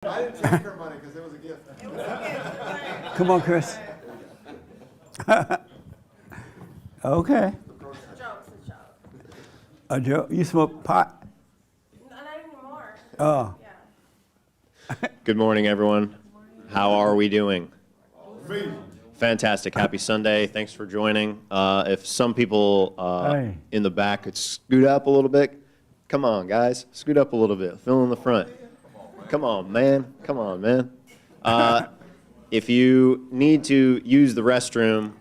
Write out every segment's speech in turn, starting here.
I didn't take her money because it was a gift. It was a gift. Come on, Chris. Okay. It's a joke. It's a joke. A joke? You smoke pot? Not anymore. Oh. Yeah. Good morning, everyone. How are we doing? Fantastic. Happy Sunday. Thanks for joining. If some people Hey. in the back could scoot up a little bit. Come on, guys. Scoot up a little bit. Fill in the front. Come on, man. Come on, man. If you need to use the restroom,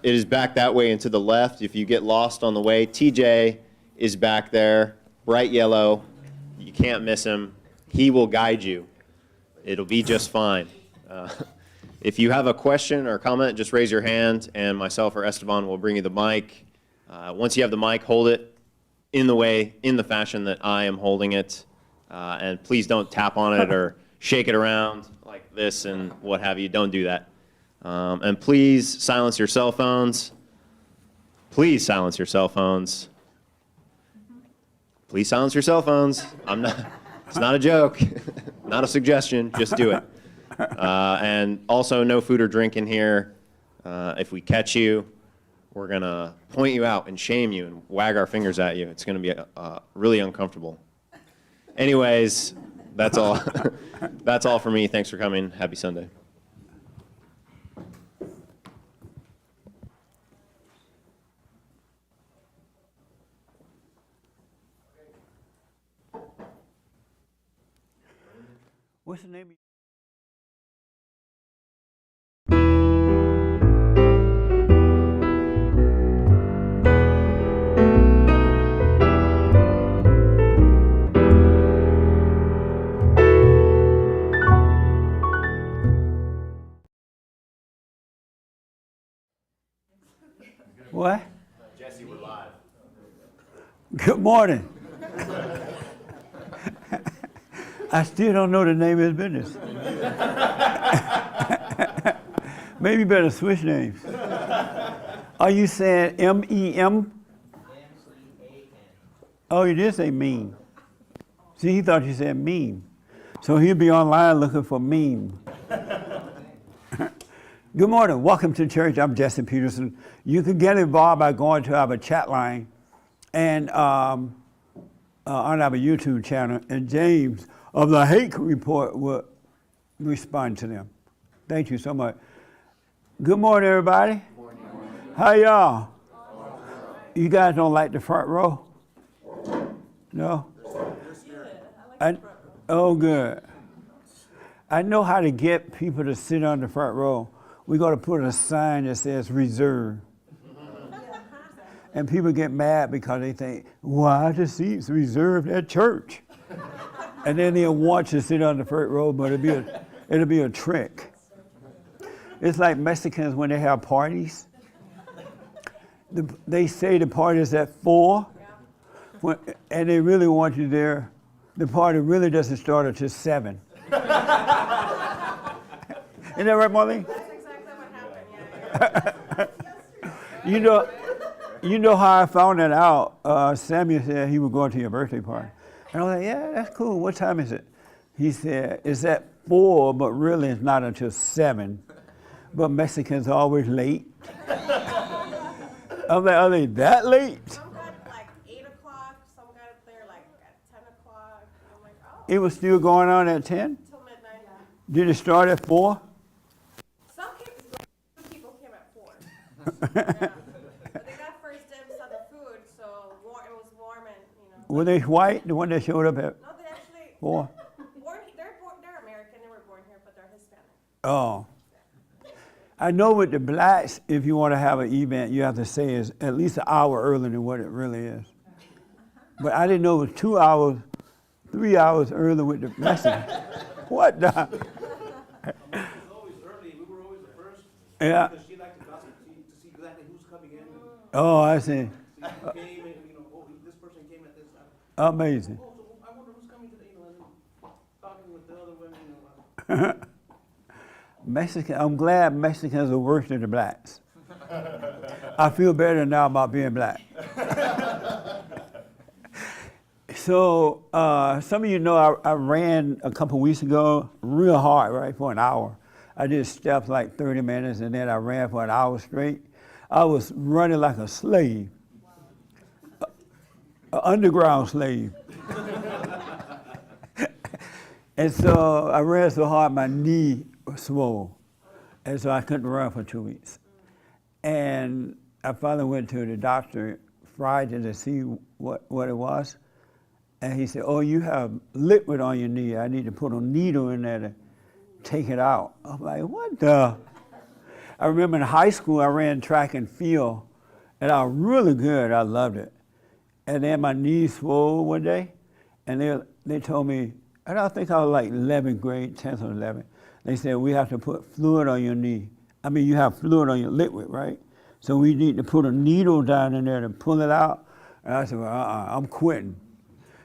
it is back that way and to the left. If you get lost on the way, TJ is back there, bright yellow. You can't miss him. He will guide you. It'll be just fine. If you have a question or comment, just raise your hand, and myself or Esteban will bring you the mic. Once you have the mic, hold it in the fashion that I am holding it. And please don't tap on it or shake it around like this and what have you. Don't do that. And please silence your cell phones. Please silence your cell phones. Please silence your cell phones. It's not a joke, not a suggestion. Just do it. And also, no food or drink in here. If we catch you, we're going to point you out and shame you and wag our fingers at you. It's going to be really uncomfortable. Anyways, that's all. That's all for me. Thanks for coming. Happy Sunday. What's the name? What? Jesse, we're live. Good morning. I still don't know the name of his business. Maybe you better switch names. Are you saying M-E-M? M-E-A-N. Oh, you did say mean. See, he thought you said mean. So he'll be online looking for meme. Good morning. Welcome to church. I'm Jesse Peterson. You can get involved by going to our chat line and on our YouTube channel, and James of the Hake Report will respond to them. Thank you so much. Good morning, everybody. Good morning. How y'all? You guys don't like the front row? No? Oh, good. I know how to get people to sit on the front row. We're going to put a sign that says reserve. And people get mad because they think, why are the seats reserved at church? And then they'll want you to sit on the front row, but it'll be a trick. It's like Mexicans when they have parties. They say the party's at 4, and they really want you there. The party really doesn't start until 7. Isn't that right, Marlene? That's exactly what happened. Yeah. You know how I found that out? Samuel said he was going to your birthday party. And I was like, yeah, that's cool. What time is it? He said, it's at 4, but really it's not until 7. But Mexicans are always late. I'm like, are they that late? Some got like 8 o'clock. Some got there like at 10 o'clock. I'm like, oh. It was still going on at 10? Till midnight. Did it start at 4? Some people came at 4. Yeah. But they got first dibs on the food, so it was warm and, you know. Were they white, the one that showed up at No, they actually 4? they're American. They were born here, but they're Hispanic. Oh. I know with the blacks, if you want to have an event, you have to say it's at least an hour earlier than what it really is. But I didn't know it was 2 hours, 3 hours earlier with the Mexicans. What the? It was always early. We were always the first. Yeah. Because she liked to gossip to see exactly who's coming in. Oh, I see. So you came and, oh, this person came at this time. Amazing. Oh, so I wonder who's coming today, and talking with the other women. I'm glad Mexicans are worse than the blacks. I feel better now about being black. So some of you know I ran a couple weeks ago real hard, right, for an hour. I did steps like 30 minutes, and then I ran for an hour straight. I was running like a slave, an underground slave. And so I ran so hard my knee swole, and so I couldn't run for 2 weeks. And I finally went to the doctor Friday to see what it was. And he said, oh, you have liquid on your knee. I need to put a needle in there to take it out. I'm like, what the? I remember in high school, I ran track and field, and I was really good. I loved it. And then my knee swole one day, and they told me, and I think I was like 11th grade, 10th or 11th. They said, we have to put fluid on your knee. I mean, you have fluid on your liquid, right? So we need to put a needle down in there to pull it out. And I said, well, I'm quitting.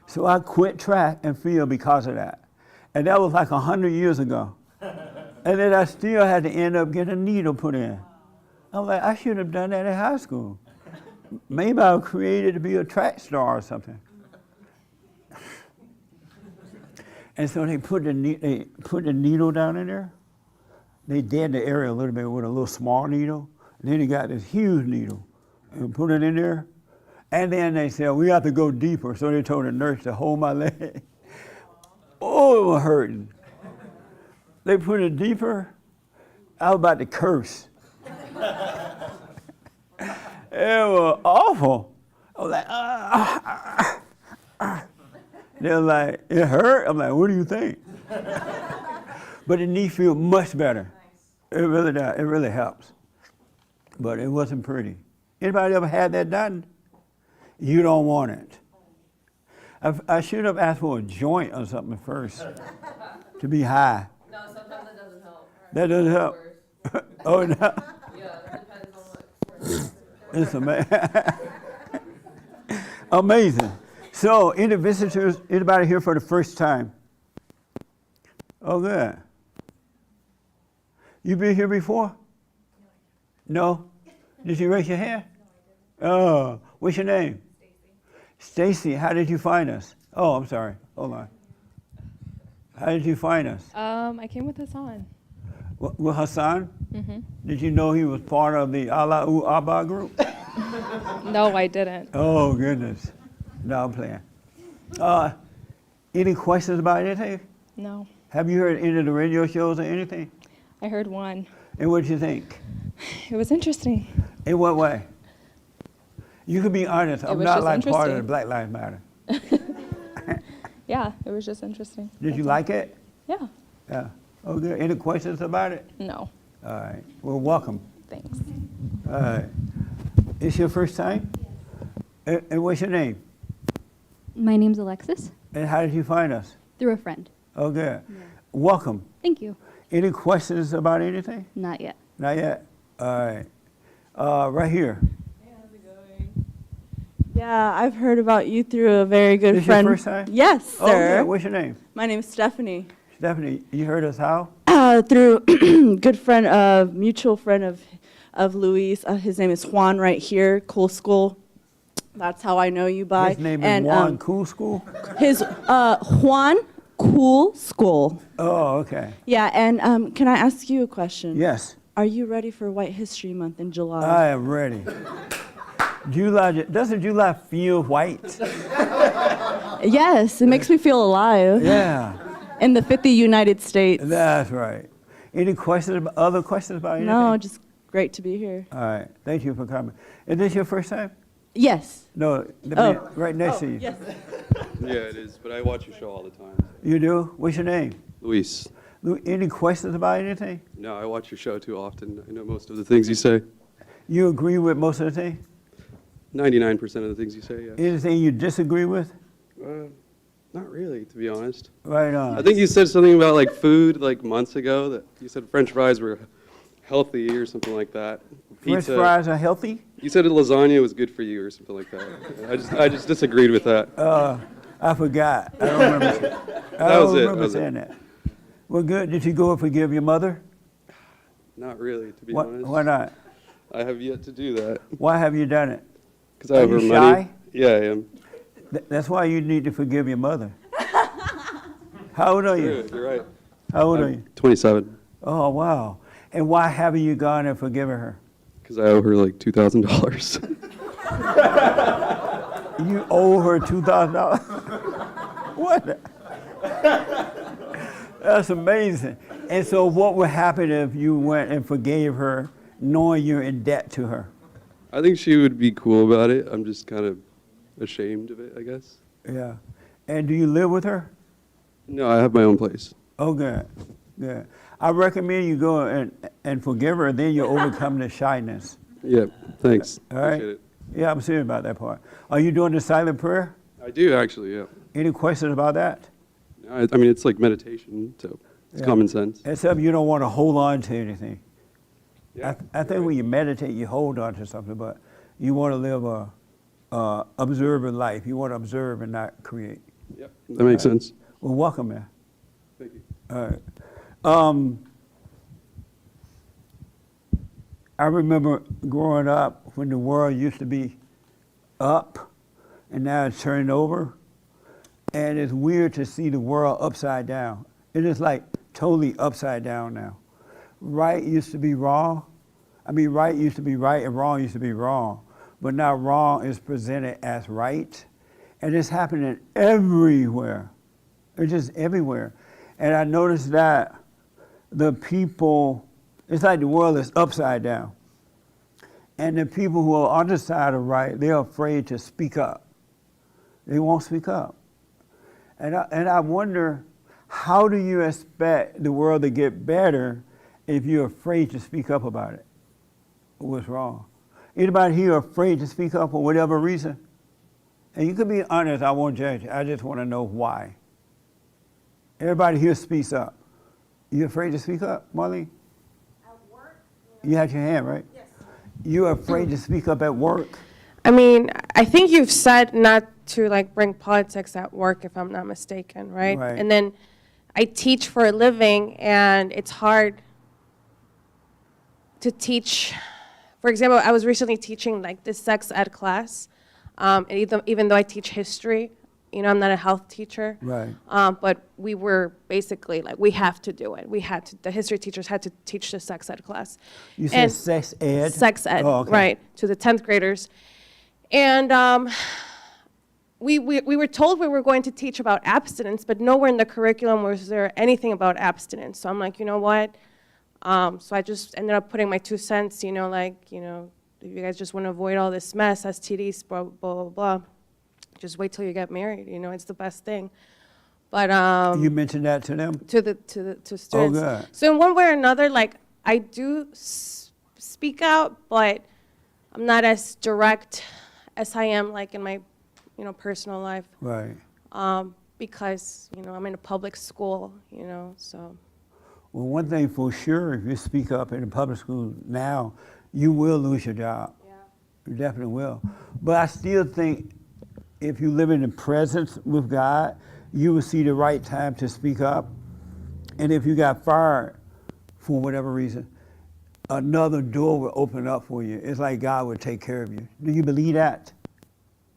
So I quit track and field because of that. And that was like 100 years ago. And then I still had to end up getting a needle put in. I'm like, I should have done that in high school. Maybe I was created to be a track star or something. And so they put the needle down in there. They dead the area a little bit with a little small needle. And then they got this huge needle and put it in there. And then they said, we have to go deeper. So they told the nurse to hold my leg. Oh, it was hurting. They put it deeper. I was about to curse. It was awful. I was like, They're like, it hurt? I'm like, what do you think? But the knee feels much better. It really does. It really helps. But it wasn't pretty. Anybody ever had that done? You don't want it. I should have asked for a joint or something first to be high. No, sometimes that doesn't help. That doesn't help. Oh, no. Yeah, it depends on what. It's amazing. So, any visitors, anybody here for the first time? Oh, good. You been here before? No? Did you raise your hand? Oh, what's your name? Stacy, how did you find us? Oh, I'm sorry. Hold on. How did you find us? I came with Hassan. With Hassan? Mm-hmm. Did you know he was part of the Allahu Abba group? No, I didn't. Oh, goodness. No, I'm playing. Any questions about anything? No. Have you heard any of the radio shows or anything? I heard one. And what did you think? It was interesting. In what way? You can be honest. I'm was not just like part of the interesting. Black Lives Matter. Yeah, it was just interesting. Did you That's like it? all. Yeah. Yeah. Oh, good. Any questions about it? No. All right. Well, welcome. Thanks. All right. It's your first time? And what's your name? My name's Alexis, And how did you find us? through a friend. Oh, good. Welcome. Thank you. Any questions about anything? Not yet. Not yet? All right. Right here. Yeah, I've heard about you through a very good This your friend. first time? Yes, Oh, sir. good. What's your name? My name is Stephanie. Stephanie, you heard us how? Through good friend, mutual friend of Luis. His name is Juan right here, Cool School. That's how I know you by. His name is and, Juan Cool School? His Juan Cool School. Oh, okay. Yeah, and can I ask you a question? Yes, Are you ready for White History Month in July? I am ready. Doesn't July feel white? Yes, it makes me feel alive. Yeah, In the 50 United States. that's right. Any questions, other questions about anything? No, just great to be here. All right, thank you for coming. Is this your first time? Yes. No, the Oh. man right next to you. Yes. Yeah, it is, but I watch your show all the time. You do? What's your name? Luis. Any questions about anything? No, I watch your show too often. I know most of the things you say. You agree with most of the things? 99% of the things you say, yeah. Anything you disagree with? Not really, to be honest. Right on. I think you said something about like food like months ago, that you said French fries were healthy or something like that. French fries are healthy? You said lasagna was good for you or something like that. I just disagreed with that. I forgot. I don't remember. I was don't it. remember That was saying that. Well, good. Did you go and forgive your mother? Not really, to be Why, honest. why not? I have yet to do that Why have you done it? because I have Are her you money. shy? Yeah, I am. That's why you need to forgive your mother. How old are True, you? you're right. How old are you? 27, Oh, wow. And why haven't you gone and forgiven her? because I owe her like $2,000. You owe her $2,000? What? That's amazing. And so what would happen if you went and forgave her knowing you're in debt to her? I think she would be cool about it. I'm just kind of ashamed of it, I guess. Yeah. And do you live with her? No, I have my own place. Oh, good. Good. I recommend you go and forgive her, then you'll overcome the shyness. Yeah, thanks. All right? Appreciate it. Yeah, I'm serious about that part. Are you doing the silent prayer? I do actually, yeah. Any questions about that? I mean, it's like meditation, so it's Yeah. common sense. Except you don't want to hold on to anything. Yeah, I think when you meditate, you hold on to something, but you want to live a observant life. You want to observe and not create. Yep, that makes sense. Well, welcome, man. Thank you. All right. I remember growing up when the world used to be up, and now it's turned over. And it's weird to see the world upside down. It is like totally upside down now. Right used to be wrong. I mean, right used to be right and wrong used to be wrong. But now wrong is presented as right. And it's happening everywhere. It's just everywhere. And I noticed that the people, it's like the world is upside down. And the people who are on the side of right, they're afraid to speak up. They won't speak up. And I wonder, how do you expect the world to get better if you're afraid to speak up about it? What's wrong? Anybody here afraid to speak up for whatever reason? And you can be honest, I won't judge you. I just want to know why. Everybody here speaks up. You afraid to speak up, Marlene? At work? You had your hand, right? Yes. You're afraid to speak up at work? I mean, I think you've said not to like bring politics at work, if I'm not mistaken, right? Right. And then I teach for a living, and it's hard to teach. For example, I was recently teaching like this sex ed class, and even though I teach history, you know, I'm not a health teacher. Right. But we were basically like, we have to do it. We had to, the history teachers had to teach the sex ed class. You said And- sex ed? Sex ed, Oh, okay. right, to the 10th graders. And we were told we were going to teach about abstinence, but nowhere in the curriculum was there anything about abstinence. So I'm like, you know what? So I just ended up putting my 2 cents, you know, like, you know, if you guys just want to avoid all this mess, STDs, blah, blah, blah, blah, just wait till you get married, you know, it's the best thing. But You mentioned that to them? to students. good. So in one way or another, like I do speak out, but I'm not as direct as I am like in my, you know, personal life. Right. Because, you know, I'm in a public school, you know, so. Well, one thing for sure, if you speak up in a public school now, you will lose your job. Yeah. You definitely will. But I still think if you live in the presence with God, you will see the right time to speak up. And if you got fired for whatever reason, another door will open up for you. It's like God will take care of you. Do you believe that?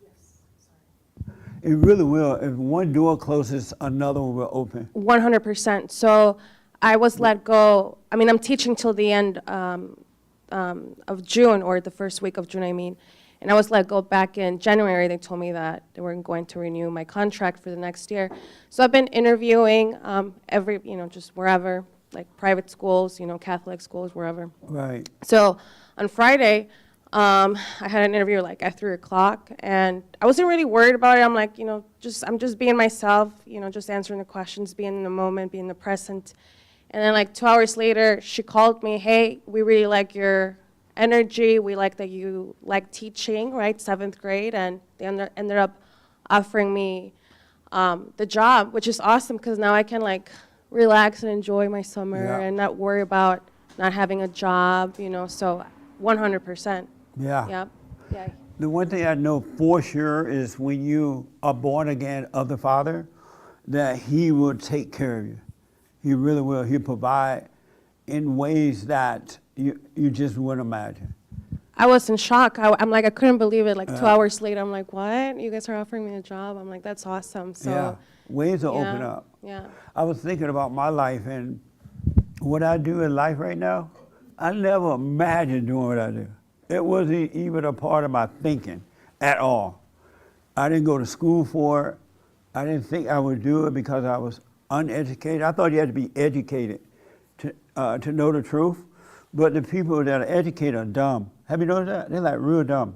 Yes. It really will. If one door closes, another one will open. 100%. So I was let go. I mean, I'm teaching till the end of June, or the first week of June, I mean. And I was let go back in January. They told me that they weren't going to renew my contract for the next year. So I've been interviewing every, you know, just wherever, like private schools, you know, Catholic schools, wherever. Right. So on Friday, I had an interview like at 3 o'clock, and I wasn't really worried about it. I'm like, you know, I'm just being myself, you know, just answering the questions, being in the moment, being in the present. And then like 2 hours later, she called me, hey, we really like your energy. We like that you like teaching, right, 7th grade. And they ended up offering me the job, which is awesome because now I can like relax and enjoy my summer Yeah. and not worry about not having a job, you know, so 100%. Yeah. Yep. Yeah. The one thing I know for sure is when you are born again of the Father, that He will take care of you. He really will. He'll provide in ways that you just wouldn't imagine. I was in shock. I'm like, I couldn't believe it. Like 2 hours later, I'm like, what? You guys are offering me a job? I'm like, that's awesome. So Yeah, ways to open yeah, up. yeah. I was thinking about my life and what I do in life right now. I never imagined doing what I do. It wasn't even a part of my thinking at all. I didn't go to school for it. I didn't think I would do it because I was uneducated. I thought you had to be educated to know the truth. But the people that are educated are dumb. Have you noticed that? They're like real dumb.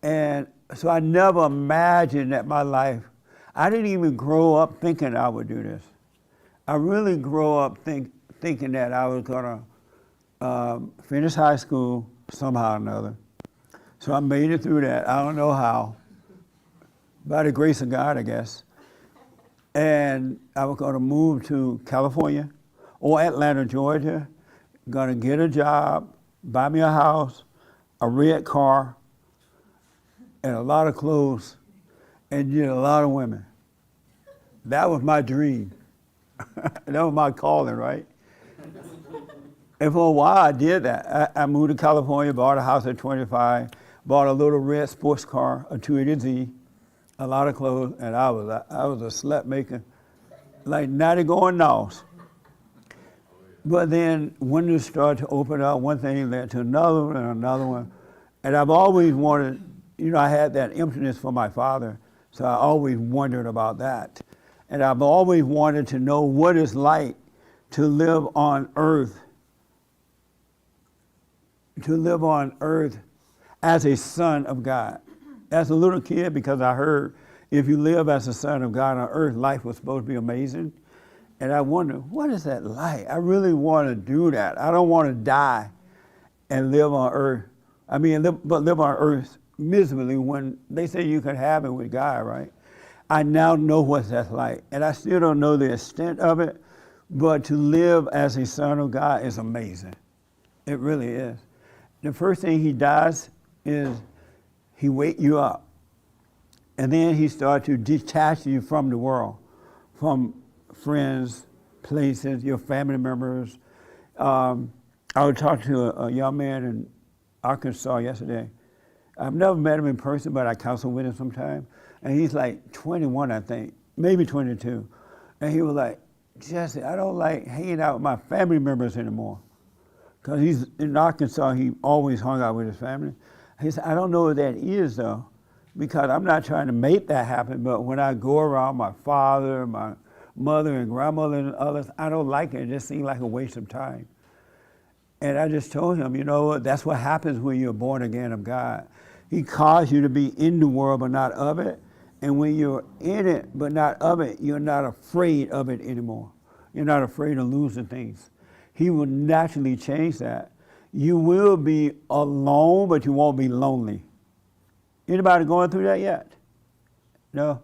And so I never imagined that my life, I didn't even grow up thinking I would do this. I really grew up thinking that I was gonna finish high school somehow or another. So I made it through that. I don't know how. By the grace of God, I guess. And I was gonna move to California or Atlanta, Georgia, gonna get a job, buy me a house, a red car, and a lot of clothes, and get a lot of women. That was my dream. That was my calling, right? And for a while I did that. I moved to California, bought a house at 25, bought a little red sports car, a 280Z, a lot of clothes, and I was a slut maker, like natty going north. But then windows started to open up, one thing led to another one and another one. And I've always wanted, I had that emptiness for my father, so I always wondered about that. And I've always wanted to know what it's like to live on earth, as a son of God. As a little kid, because I heard if you live as a son of God on earth, life was supposed to be amazing. And I wonder, what is that like? I really want to do that. I don't want to die and live on earth. But live on earth miserably when they say you can have it with God, right? I now know what that's like. And I still don't know the extent of it, but to live as a son of God is amazing. It really is. The first thing he does is he wake you up. And then he starts to detach you from the world, from friends, places, your family members. I was talking to a young man in Arkansas yesterday. I've never met him in person, but I counsel with him sometime. And he's like 21, I think, maybe 22. And he was like, Jesse, I don't like hanging out with my family members anymore. Because he's in Arkansas, he always hung out with his family. He said, I don't know what that is, though, because I'm not trying to make that happen, but when I go around my father, my mother and grandmother and others, I don't like it. It just seems like a waste of time. And I just told him, that's what happens when you're born again of God. He calls you to be in the world but not of it. And when you're in it but not of it, you're not afraid of it anymore. You're not afraid of losing things. He will naturally change that. You will be alone, but you won't be lonely. Anybody going through that yet? No?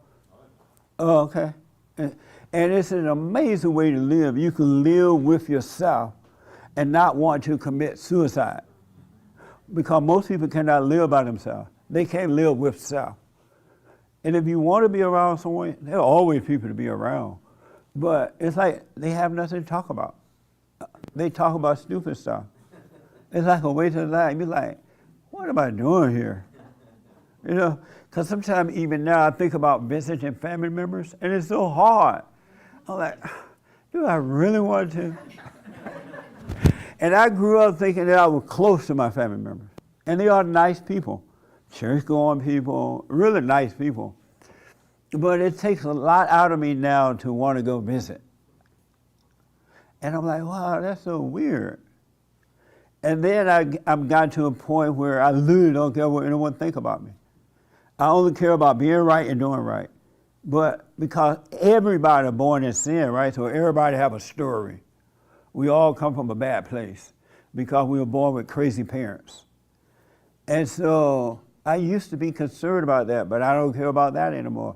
Oh, okay. And it's an amazing way to live. You can live with yourself and not want to commit suicide. Because most people cannot live by themselves. They can't live with self. And if you want to be around someone, there are always people to be around. But it's like they have nothing to talk about. They talk about stupid stuff. It's like a waste of time. You're like, what am I doing here? Because sometimes even now I think about visiting family members, and it's so hard. I'm like, do I really want to? And I grew up thinking that I was close to my family members. And they are nice people, church-going people, really nice people. But it takes a lot out of me now to want to go visit. And I'm like, wow, that's so weird. And then I've got to a point where I literally don't care what anyone think about me. I only care about being right and doing right. But because everybody born in sin, right? So everybody have a story. We all come from a bad place because we were born with crazy parents. And so I used to be concerned about that, but I don't care about that anymore.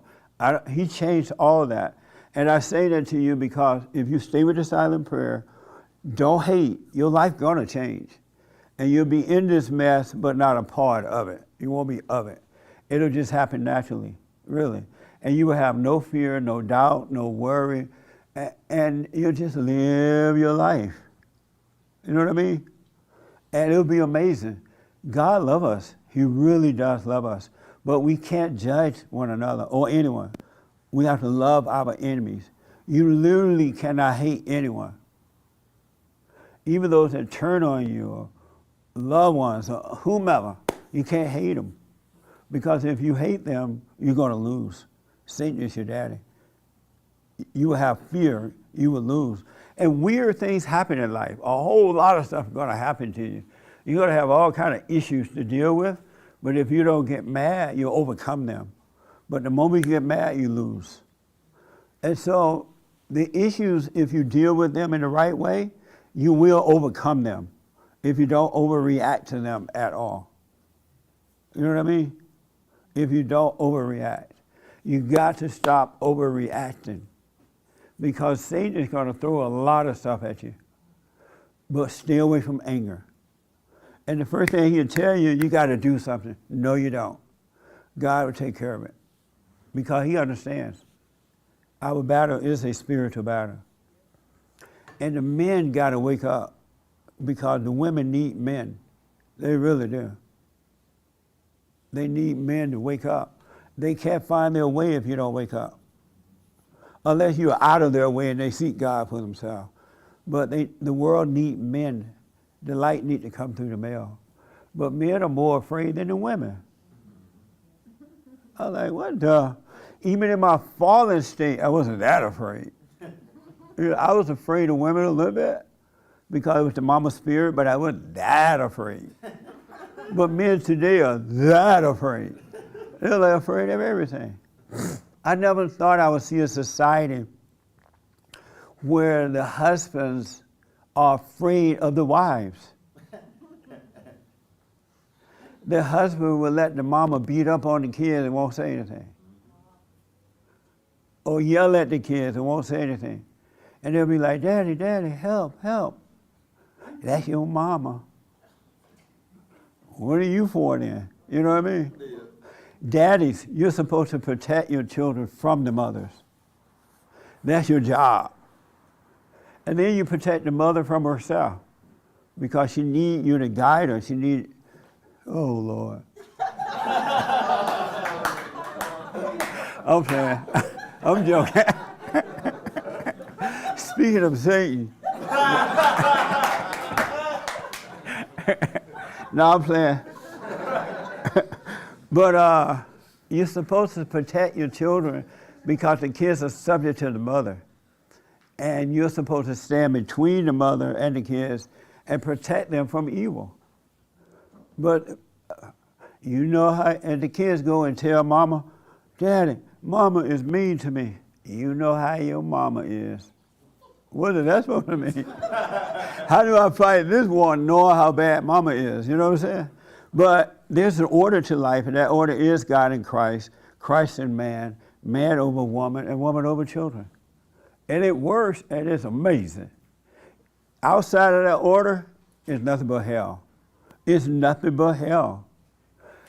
He changed all of that. And I say that to you because if you stay with the silent prayer, don't hate, your life gonna change. And you'll be in this mess, but not a part of it. You won't be of it. It'll just happen naturally, really. And you will have no fear, no doubt, no worry, and you'll just live your life. You know what I mean? And it'll be amazing. God loves us. He really does love us. But we can't judge one another or anyone. We have to love our enemies. You literally cannot hate anyone. Even those that turn on you or loved ones or whomever, you can't hate them. Because if you hate them, you're going to lose. Satan is your daddy. You will have fear, you will lose. And weird things happen in life. A whole lot of stuff is going to happen to you. You're going to have all kind of issues to deal with, but if you don't get mad, you'll overcome them. But the moment you get mad, you lose. And so the issues, if you deal with them in the right way, you will overcome them if you don't overreact to them at all. You know what I mean? If you don't overreact. You got to stop overreacting because Satan is going to throw a lot of stuff at you. But stay away from anger. And the first thing he'll tell you, you got to do something. No, you don't. God will take care of it because he understands. Our battle is a spiritual battle. And the men got to wake up because the women need men. They really do. They need men to wake up. They can't find their way if you don't wake up. Unless you're out of their way and they seek God for themselves. But the world needs men. The light needs to come through the male. But men are more afraid than the women. I was like, what the? Even in my fallen state, I wasn't that afraid. I was afraid of women a little bit because it was the mama spirit, but I wasn't that afraid. But men today are that afraid. They're like afraid of everything. I never thought I would see a society where the husbands are afraid of the wives. The husband will let the mama beat up on the kids and won't say anything. Or yell at the kids and won't say anything. And they'll be like, Daddy, Daddy, help, help. That's your mama. What are you for then? You know what I mean? Yeah. Daddies, you're supposed to protect your children from the mothers. That's your job. And then you protect the mother from herself because she needs you to guide her. She needs, oh Lord. I'm playing. I'm joking. Speaking of Satan. No, I'm playing. But you're supposed to protect your children because the kids are subject to the mother. And you're supposed to stand between the mother and the kids and protect them from evil. But you know how, and the kids go and tell mama, Daddy, mama is mean to me. You know how your mama is. What is that supposed to mean? How do I fight this war knowing how bad mama is? You know what I'm saying? But there's an order to life, and that order is God in Christ, Christ in man, man over woman, and woman over children. And it works, and it's amazing. Outside of that order is nothing but hell. It's nothing but hell.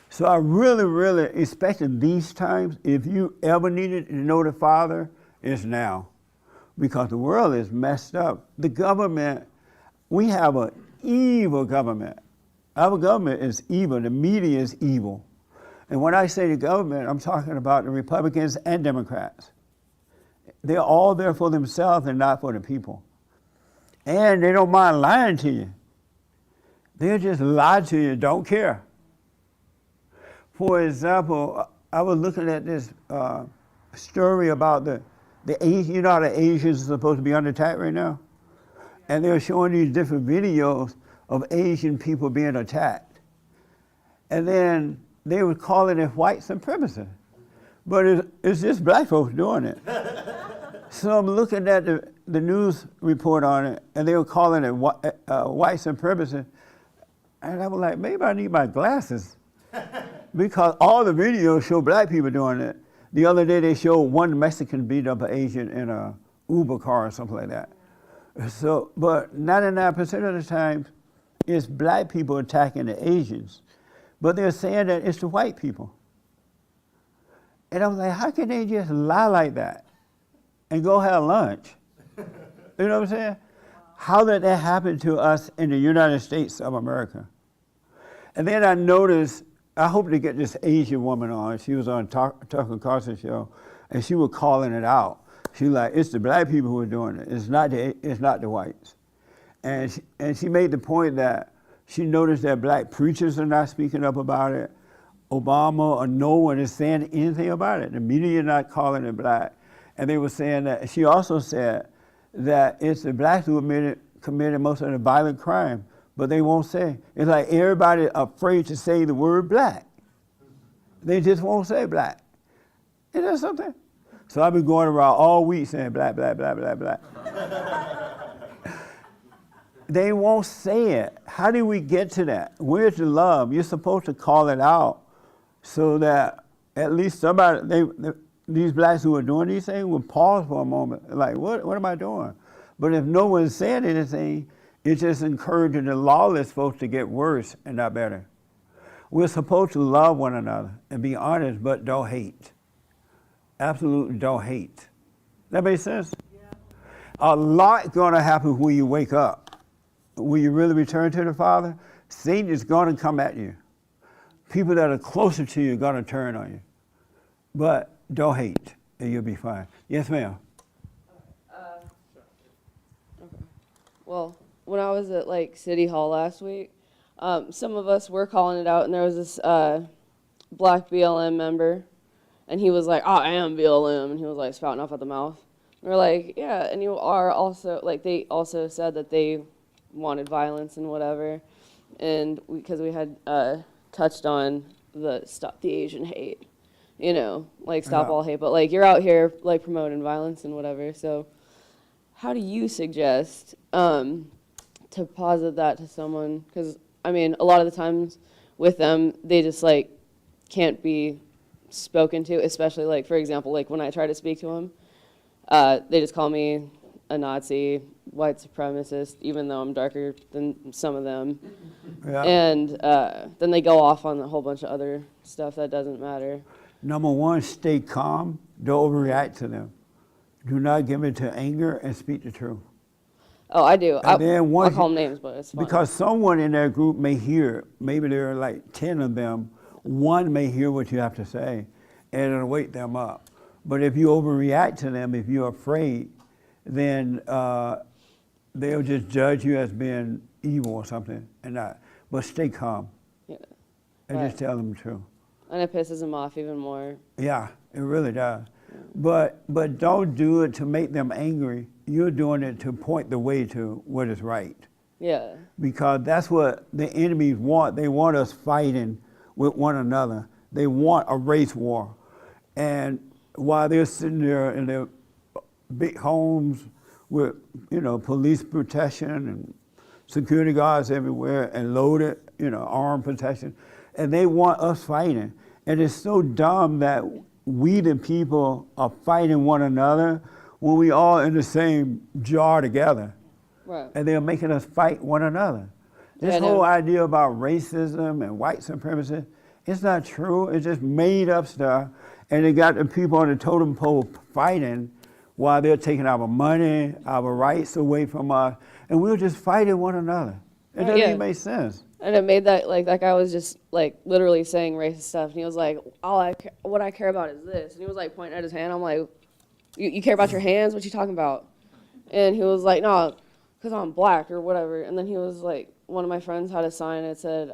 So I really, really, especially these times, if you ever needed to know the Father, it's now. Because the world is messed up. The government, we have an evil government. Our government is evil. The media is evil. And when I say the government, I'm talking about the Republicans and Democrats. They're all there for themselves and not for the people. And they don't mind lying to you. They'll just lie to you, don't care. For example, I was looking at this story about the Asian, you know how the Asians are supposed to be under attack right now? And they were showing these different videos of Asian people being attacked. And then they were calling it white supremacy. But it's just black folks doing it. So I'm looking at the news report on it, and they were calling it white supremacy. And I was like, maybe I need my glasses. Because all the videos show black people doing it. The other day they showed one Mexican beat up an Asian in a Uber car or something like that. So, but 99% of the time, it's black people attacking the Asians. But they're saying that it's the white people. And I was like, how can they just lie like that and go have lunch? You know what I'm saying? How did that happen to us in the United States of America? And then I noticed, I hope to get this Asian woman on. She was on Tucker Carlson show, and she was calling it out. She was like, it's the black people who are doing it. It's not the whites. And she made the point that she noticed that black preachers are not speaking up about it. Obama or no one is saying anything about it. The media not calling it black. And they were saying that, she also said that it's the blacks who committed most of the violent crime, but they won't say. It's like everybody afraid to say the word black. They just won't say black. Isn't that something? So I've been going around all week saying black, black, black, black, black. They won't say it. How do we get to that? Where's the love? You're supposed to call it out so that at least somebody, these blacks who are doing these things will pause for a moment. Like, what am I doing? But if no one's saying anything, it's just encouraging the lawless folks to get worse and not better. We're supposed to love one another and be honest, but don't hate. Absolutely don't hate. That makes sense? Yeah. A lot gonna happen when you wake up. When you really return to the Father, Satan is gonna come at you. People that are closer to you are gonna turn on you. But don't hate, and you'll be fine. Yes, ma'am. Okay. Well, when I was at like City Hall last week, some of us were calling it out, and there was this black BLM member, and he was like, "Oh, I am BLM," and he was like spouting off at the mouth. And we're like, "Yeah," and you are also like they also said that they wanted violence and whatever, and because we had touched on the stop the Asian hate, you know, like stop all hate, but like you're out here like promoting violence and whatever. So how do you suggest to posit that to someone? Because I mean, a lot of the times with them, they just like can't be spoken to, especially like, for example, like when I try to speak to them, they just call me a Nazi, white supremacist, even though I'm darker than some of them. Yeah. And then they go off on a whole bunch of other stuff that doesn't matter. Number one, stay calm. Don't overreact to them. Do not give in to anger and speak the truth. Oh, I do. I'll Then call them names, but it's fine. Because someone in that group may hear, maybe there are like 10 of them, one may hear what you have to say, and it'll wake them up. But if you overreact to them, if you're afraid, then they'll just judge you as being evil or something, and not. But stay calm. Yeah. And just tell them the truth. And it pisses them off even more. Yeah, it really does. Yeah. But don't do it to make them angry. You're doing it to point the way to what is right. Yeah. Because that's what the enemies want. They want us fighting with one another. They want a race war. And while they're sitting there in their big homes with, you know, police protection and security guards everywhere and loaded, you know, armed protection, and they want us fighting. And it's so dumb that we the people are fighting one another when we all in the same jar together. Right. And they're making us fight one another. This whole idea about racism and white supremacy, it's not true. It's just made up stuff. And they got the people on the totem pole fighting while they're taking our money, our rights away from us, and we're just fighting one another. It doesn't even make sense. And it made that, like, that guy was just, like, literally saying racist stuff, and he was like, what I care about is this. And he was, like, pointing at his hand. I'm like, you care about your hands? What you talking about? And he was like, no, because I'm black or whatever. And then he was like, one of my friends had a sign that said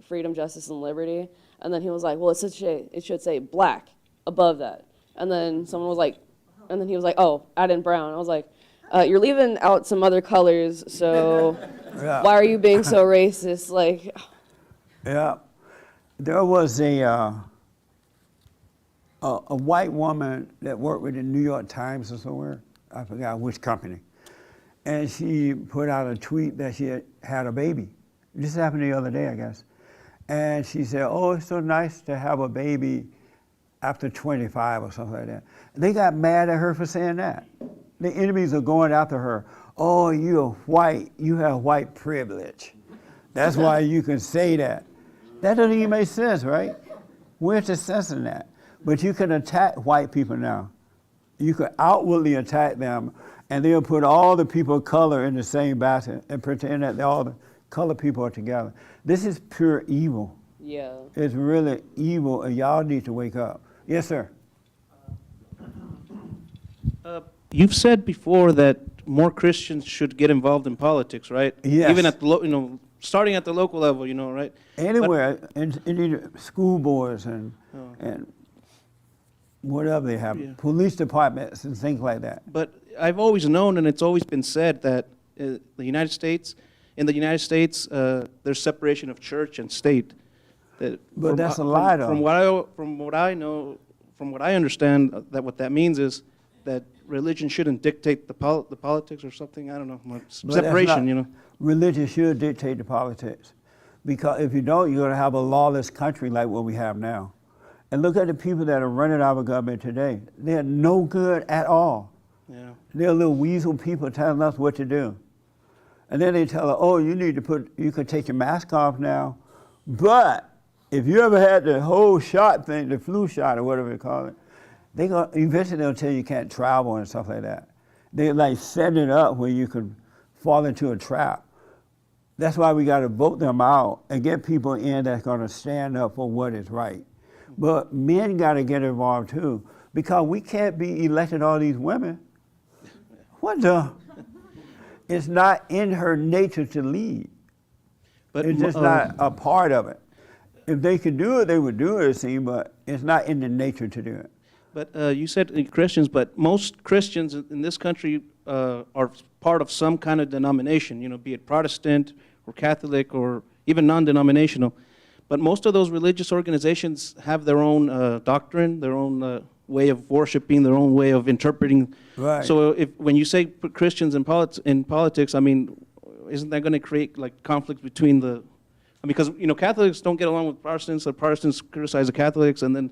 freedom, justice, and liberty. And then he was like, well, it should say black above that. And then someone was like, and then he was like, oh, add in brown. I was like, you're leaving out some other colors, so why are you being so racist? Like, yeah, there was a white woman that worked with the New York Times or somewhere. I forgot which company. And she put out a tweet that she had a baby. This happened the other day, I guess. And she said, oh, it's so nice to have a baby after 25 or something like that. They got mad at her for saying that. The enemies are going after her. Oh, you're white. You have white privilege. That's why you can say that. That doesn't even make sense, right? Where's the sense in that? But you can attack white people now. You can outwardly attack them, and they'll put all the people of color in the same basket and pretend that they're all the colored people are together. This is pure evil. Yeah. It's really evil, and y'all need to wake up. Yes, sir. You've said before that more Christians should get involved in politics, right? Yes. Even at the starting at the local level, right? Anywhere, in school boards and whatever they have, Yeah. police departments and things like that. But I've always known, and it's always been said that in the United States, there's separation of church and state. But that's a lie, though. From what I know, from what I understand, that what that means is that religion shouldn't dictate the politics or something. I don't know. But that's Separation, not- Religion should dictate the politics. Because if you don't, you're going to have a lawless country like what we have now. And look at the people that are running our government today. They're no good at all. Yeah. They're little weasel people telling us what to do. And then they tell us, oh, you can take your mask off now. But if you ever had the whole shot thing, the flu shot or whatever they call it, eventually they'll tell you can't travel and stuff like that. They like set it up where you could fall into a trap. That's why we got to vote them out and get people in that's going to stand up for what is right. But men got to get involved too, because we can't be elected all these women. What the? It's not in her nature to lead. But It's just not a part of it. If they could do it, they would do it, it seems, but it's not in the nature to do it. But you said Christians, but most Christians in this country are part of some kind of denomination, be it Protestant or Catholic or even non-denominational. But most of those religious organizations have their own doctrine, their own way of worshiping, their own way of interpreting. Right. So when you say put Christians in politics, I mean, isn't that going to create like conflict between because Catholics don't get along with Protestants, the Protestants criticize the Catholics, and then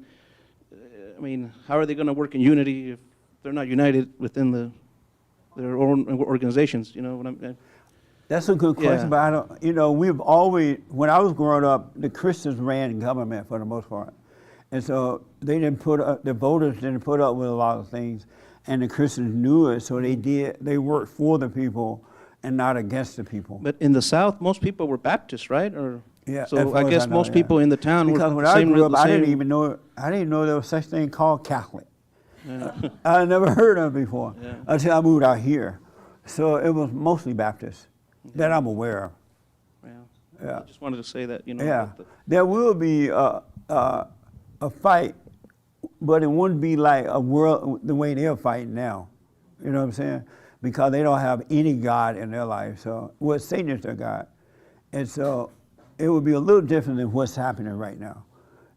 how are they going to work in unity if they're not united within their own organizations? That's a good question, but I don't, we've always, when I was growing up, the Christians ran government for the most part. And so the voters didn't put up with a lot of things, and the Christians knew it, so they worked for the people and not against the people. But in the South, most people were Baptist, right? Yeah, as So far I as guess I know, most yeah. people in the town Because were when the I same. grew up, the I same. didn't know there was such thing called Catholic. I never heard of it before until I moved out here. So it was mostly Baptist that I'm aware of. Yeah. I just wanted to say that, Yeah, there will be a fight, but it wouldn't be like a world the way they're fighting now. You know what I'm saying? Because they don't have any God in their life. So, Satan is their God. And so it would be a little different than what's happening right now.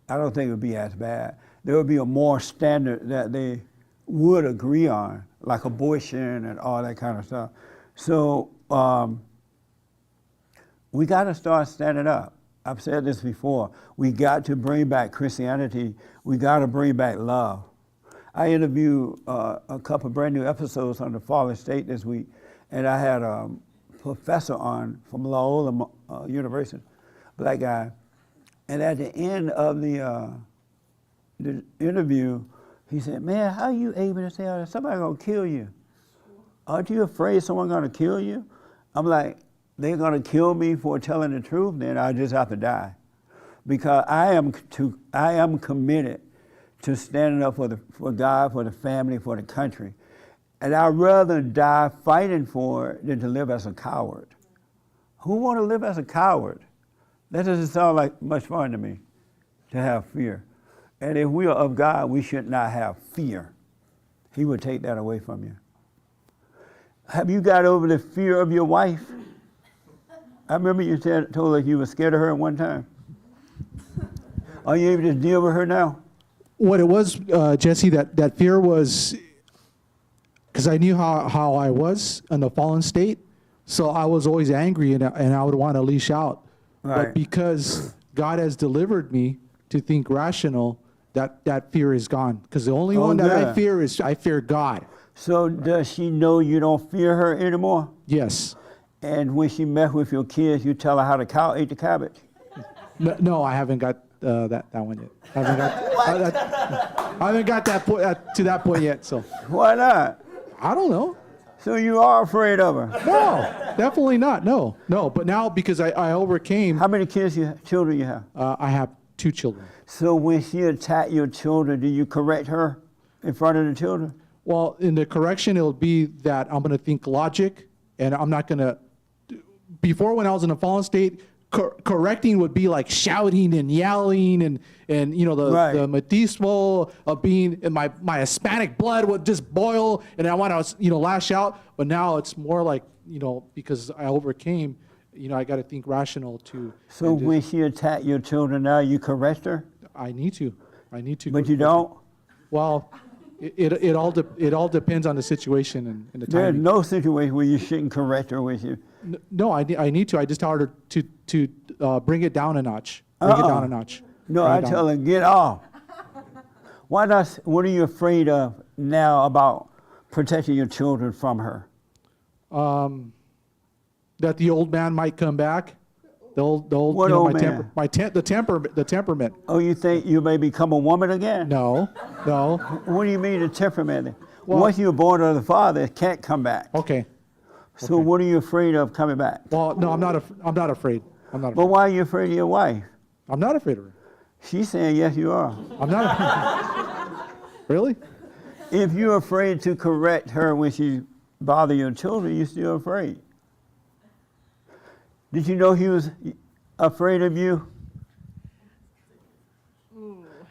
I don't think it would be as bad. There would be a more standard that they would agree on, like abortion and all that kind of stuff. So we got to start standing up. I've said this before. We got to bring back Christianity. We got to bring back love. I interviewed a couple of brand new episodes on the Fallen State this week, and I had a professor on from Loyola University, black guy. And at the end of the interview, he said, "Man, how are you able to say all that? Somebody gonna kill you. Aren't you afraid someone's gonna kill you?" I'm like, they're gonna kill me for telling the truth, then I just have to die. Because I am committed to standing up for God, for the family, for the country. And I'd rather die fighting for it than to live as a coward. Who want to live as a coward? That doesn't sound like much fun to me, to have fear. And if we are of God, we should not have fear. He would take that away from you. Have you got over the fear of your wife? I remember you told us you were scared of her at one time. Are you able to deal with her now? What it was, Jesse, that fear was because I knew how I was in the fallen state, so I was always angry and I would want to leash out. Right. But because God has delivered me to think rational, that fear is gone. Because the only one that I fear is I fear God. So does she know you don't fear her anymore? Yes. And when she met with your kids, you tell her how the cow ate the cabbage? No, I haven't got that one yet. I haven't got to that point yet. So Why not? I don't know. So you are afraid of her. No, definitely not. No, no. But now because I overcame. How many children you have? I have 2 children. So when she attacked your children, do you correct her in front of the children? Well, in the correction, it'll be that I'm going to think logic, and I'm not going to. Before, when I was in a fallen state, correcting would be like shouting and yelling, and you know the machismo of being, and my Hispanic blood would just boil, and I want to lash out. But now it's more like because I overcame, I got to think rational too. So when she attacked your children, now you correct her? I need to. But you don't? Well, it all depends on the situation and the There's timing. no situation where you shouldn't correct her with you. No, I need to. I just tell her to bring it down a notch. Bring it down a notch. No, Bring I it down. tell her, get off. Why not? What are you afraid of now about protecting your children from her? That the old man might come back. The old What old man? The temperament. Oh, you think you may become a woman again? No. What do you mean the temperament? Well- Once you're born of the Father, it can't come back. Okay. So what are you afraid of coming back? Well, no, I'm not afraid. I'm not afraid. But why are you afraid of your wife? I'm not afraid of her. She's saying yes, you are. I'm not. Really? If you're afraid to correct her when she bothers your children, you're still afraid. Did you know he was afraid of you?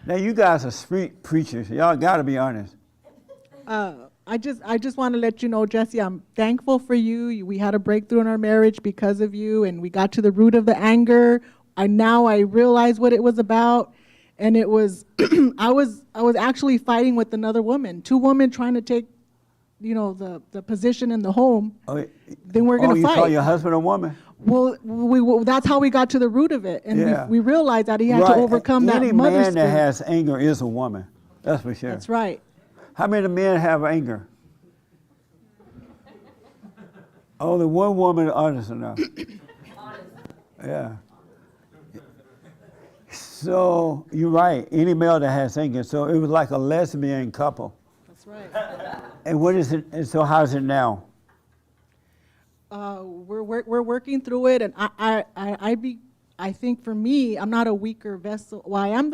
Now you guys are street preachers. Y'all got to be honest. I just want to let you know, Jesse, I'm thankful for you. We had a breakthrough in our marriage because of you, and we got to the root of the anger. Now I realize what it was about, and it was I was actually fighting with another woman, 2 women trying to take, the position in the home. Oh, Then we're gonna you fight. call your husband a woman? Well, that's how we got to the root of it, and Yeah. we realized that he had to overcome that Any mother man that spirit. has anger is a woman. That's for sure. That's right. How many men have anger? Only one woman honest enough. Yeah. So you're right. Any male that has anger. So it was like a lesbian couple. That's right. And what is it? And so how's it now? We're working through it, and I think for me, I'm not a weaker vessel. Well, I am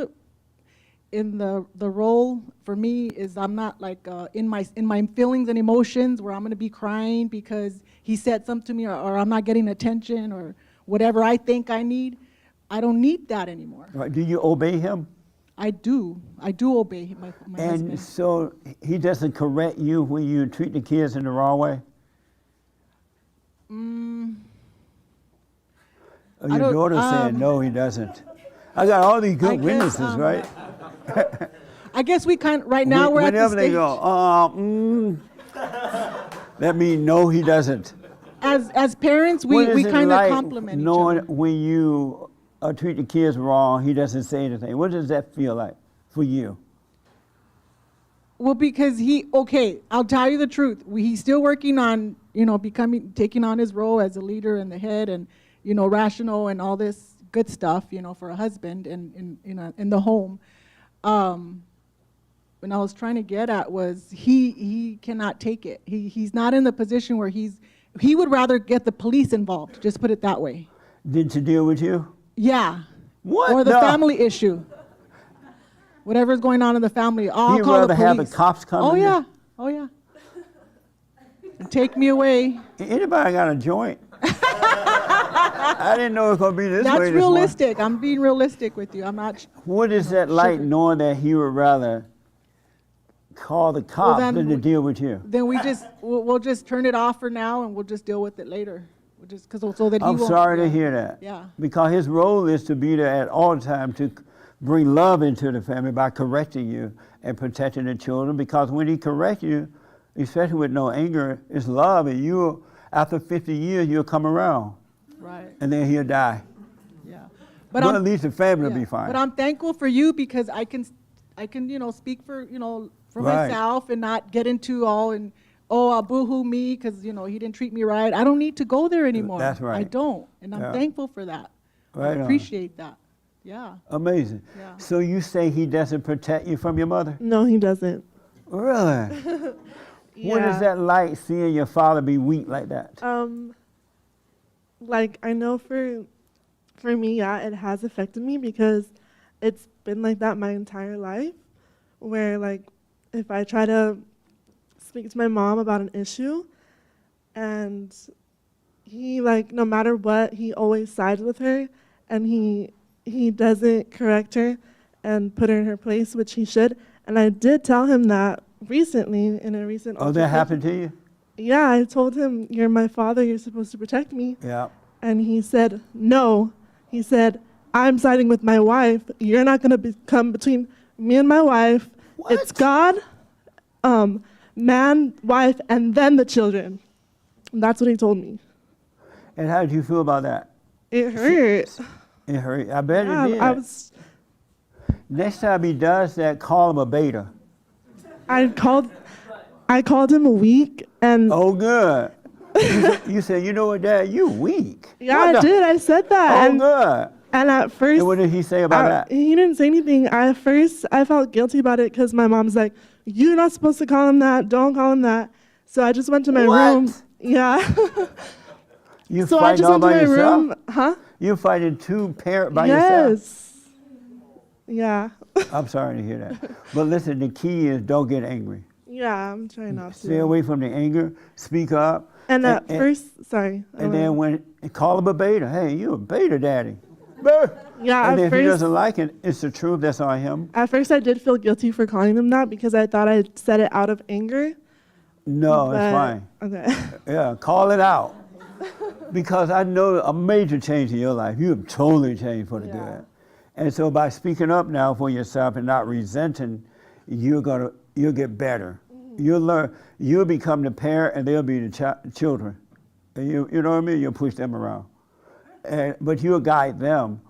in the role for me is I'm not like in my feelings and emotions where I'm going to be crying because he said something to me or I'm not getting attention or whatever I think I need. I don't need that anymore. Right. Do you obey him? I do obey him, my And husband. so he doesn't correct you when you treat the kids in the wrong way? Oh, I your don't- daughter said no, he doesn't. I got all these I good guess, witnesses, right? I guess we right now we're at the Whenever they stage. go, that means no, he doesn't. As parents, What we is it kind of like compliment each knowing other. when you treat the kids wrong, he doesn't say anything? What does that feel like for you? Well, because I'll tell you the truth. He's still working on, taking on his role as a leader and the head and, rational and all this good stuff, for a husband and in the home. What I was trying to get at was he cannot take it. He's not in the position where he would rather get the police involved, just put it that way. Did to deal with you? Yeah. What? Or the No. family issue. Whatever's going on in the family, I'll He'd call the rather police. have the cops come Oh in yeah, oh yeah. And take me away. Anybody got a joint? I didn't know it was going to be this way. That's this morning. realistic. I'm being realistic with you. I'm not. What is that like, knowing that he would rather call the cops then than to deal with you? Then we'll just turn it off for now, and we'll just deal with it later. We'll just so that he I'm won't. sorry to yeah. hear that. Yeah. Because his role is to be there at all times to bring love into the family by correcting you and protecting the children. Because when he corrects you, especially with no anger, it's love, and you, after 50 years, you'll come around. Right. And then he'll die. Yeah. But at least the family will be fine. But I'm thankful for you because I can speak for for Right. myself and not get into all and boo-hoo me because he didn't treat me right. I don't need to go there anymore. That's right. I don't, and I'm Yeah. thankful for that. Right I on. appreciate that. Yeah. Amazing. Yeah. So you say he doesn't protect you from your mother? No, he doesn't. Really? What is that like, seeing your father be weak like that? Like, I know for me, yeah, it has affected me because it's been like that my entire life, where like if I try to speak to my mom about an issue and he, like, no matter what, he always sides with her and he doesn't correct her and put her in her place, which he should. And I did tell him that recently in a recent Oh, that happened to you? Yeah, I told him, you're my father, you're supposed to protect me. Yeah. And he said, no. He said, I'm siding with my wife. You're not going to come between me and my wife. What? It's God, man, wife, and then the children. And that's what he told me. And how did you feel about that? It hurt. It hurt. I bet Yeah, it did. I was. Next time he does that, call him a beta. I called him a weak, and Oh, good. You said, you know what, Dad, you weak. yeah, What I the- did. I said that. Oh, and, good. and at first, And what did he say about that? He didn't say anything. At first, I felt guilty about it because my mom's like, "You're not supposed to call him that. Don't call him that." So I just went to my What? room. Yeah. You So I fighting just all went to by my yourself? room. Huh? You fighting two parent by yourself? Yes. Yeah. I'm sorry to hear that. But listen, the key is don't get angry. Yeah, I'm trying not to. Stay away from the anger. Speak up. And at first, sorry. And then call him a beta. Hey, you a beta daddy. Bah! Yeah, And at if he first, doesn't like it, it's the truth. That's on him. at first I did feel guilty for calling him that because I thought I said it out of anger. No, it's but- fine. Okay. Yeah, call it out. Because I know a major change in your life. You have totally changed for the good. And so by speaking up now for yourself and not resenting, you'll get better. You'll learn. You'll become the parent, and they'll be the children. And you know what I mean? You'll push them around, but you'll guide them.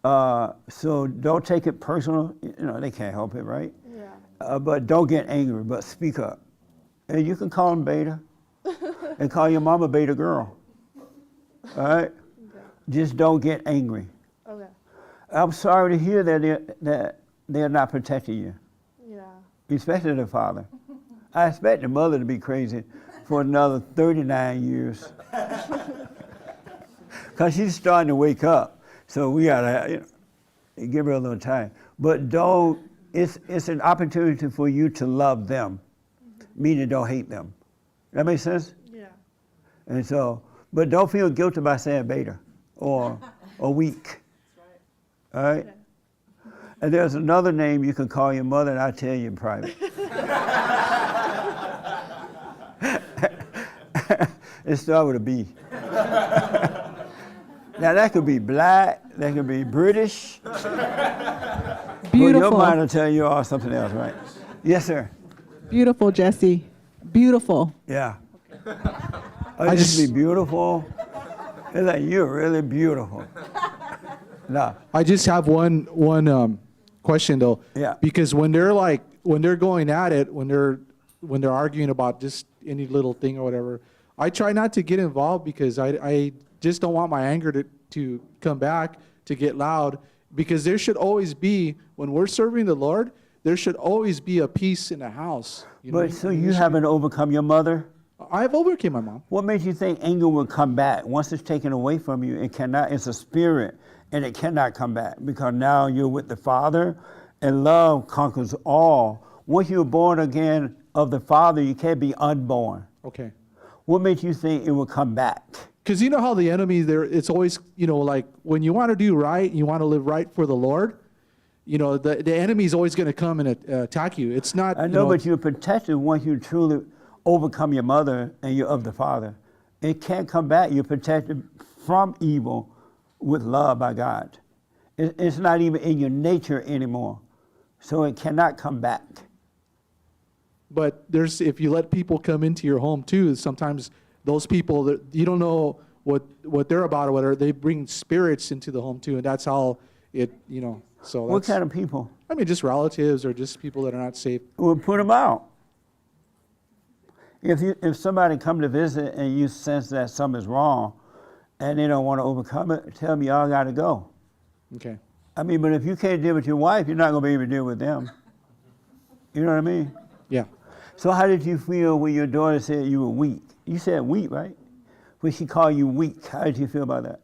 So don't take it personal. You know they can't help it, right? Yeah. But don't get angry. But speak up, and you can call them beta, and call your mama beta girl. All right. Okay. Just don't get angry. Okay. I'm sorry to hear that they're not protecting you. Yeah. Especially the father. I expect the mother to be crazy for another 39 years. Because she's starting to wake up. So we gotta give her a little time. But it's an opportunity for you to love them, meaning don't hate them. That makes sense? Yeah. And so, but don't feel guilty by saying beta or weak. All right? And there's another name you can call your mother, and I'll tell you in private. It starts with a B. Now that could be black, that could be British. Beautiful. Well, your mind will tell you all something else, right? Yes, sir. Beautiful, Jesse. Beautiful. Yeah. I just be beautiful. It's like you're really beautiful. No. I just have one question though. Yeah. Because when they're going at it, when they're arguing about just any little thing or whatever, I try not to get involved because I just don't want my anger to come back, to get loud, because there should always be, when we're serving the Lord, there should always be a peace in the house. You know? But so you haven't overcome your mother? I've overcame my mom. What makes you think anger will come back? Once it's taken away from you, it cannot. It's a spirit, and it cannot come back because now you're with the Father, and love conquers all. Once you're born again of the Father, you can't be unborn. Okay. What makes you think it will come back? Because you know how the enemy there, it's always, like when you want to do right, you want to live right for the Lord, the enemy's always going to come and attack you. It's not. I know, but you're protected once you truly overcome your mother and you're of the Father. It can't come back. You're protected from evil with love by God. It's not even in your nature anymore. So it cannot come back. But if you let people come into your home too, sometimes those people, you don't know what they're about or whatever, they bring spirits into the home too, and that's how it, so What kind of people? I mean, just relatives or just people that are not safe. Well, put them out. If somebody come to visit and you sense that something's wrong and they don't want to overcome it, tell them y'all got to go. Okay. I mean, but if you can't deal with your wife, you're not going to be able to deal with them. You know what I mean? Yeah. So how did you feel when your daughter said you were weak? You said weak, right? When she called you weak, how did you feel about that?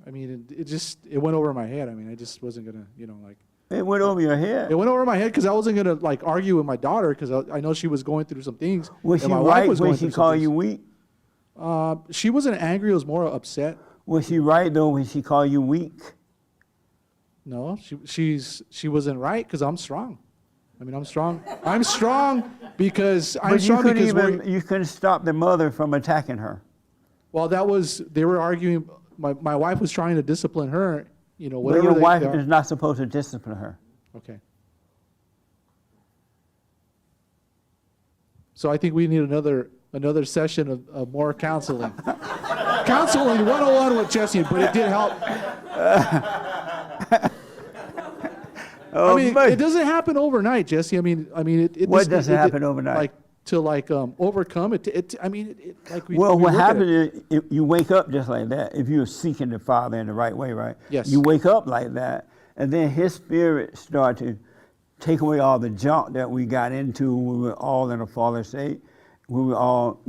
I mean, it went over my head. I mean, I just wasn't gonna, like. It went over your head. It went over my head because I wasn't gonna like argue with my daughter because I know she was going through some things. Was and she my wife right was when going she through some called things. you weak? She wasn't angry. It was more upset. Was she right though when she called you weak? No, she wasn't right because I'm strong. I mean, I'm strong. I'm strong because I'm But strong because you couldn't stop the mother from attacking her. well, they were arguing. My wife was trying to discipline her. But Whatever. your wife is not supposed to discipline her. Okay. So I think we need another session of more counseling. Counseling 101 with Jesse, but it did help. I mean, it doesn't happen overnight, Jesse. I mean, What doesn't happen overnight? Like to overcome it. Like we. Well, we what work at happens it. is you wake up just like that. If you're seeking the Father in the right way, right? Yes. You wake up like that, and then His Spirit starts to take away all the junk that we got into when we were all in a fallen state. We were all,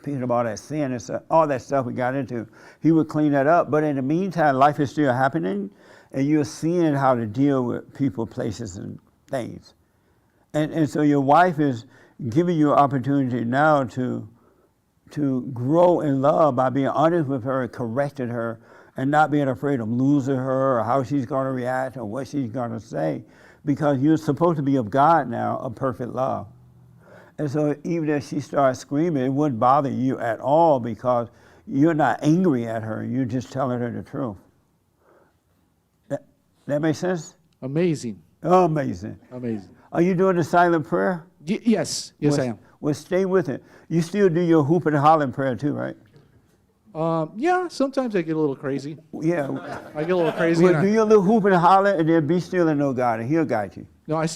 thinking about that sin and stuff, all that stuff we got into. He would clean that up. But in the meantime, life is still happening, and you're seeing how to deal with people, places, and things. And so your wife is giving you an opportunity now to grow in love by being honest with her and correcting her and not being afraid of losing her or how she's going to react or what she's going to say, because you're supposed to be of God now, of perfect love. And so even if she starts screaming, it wouldn't bother you at all because you're not angry at her. You're just telling her the truth. That makes sense? Amazing. Amazing. Amazing. Are you doing the silent prayer? Yes, I am. Well, stay with it. You still do your hoop and hollering prayer too, right? Yeah, sometimes I get a little crazy. Yeah. I get a little crazy. Well, do your little hoop and holler and then be still and know God, and He'll guide you. No, I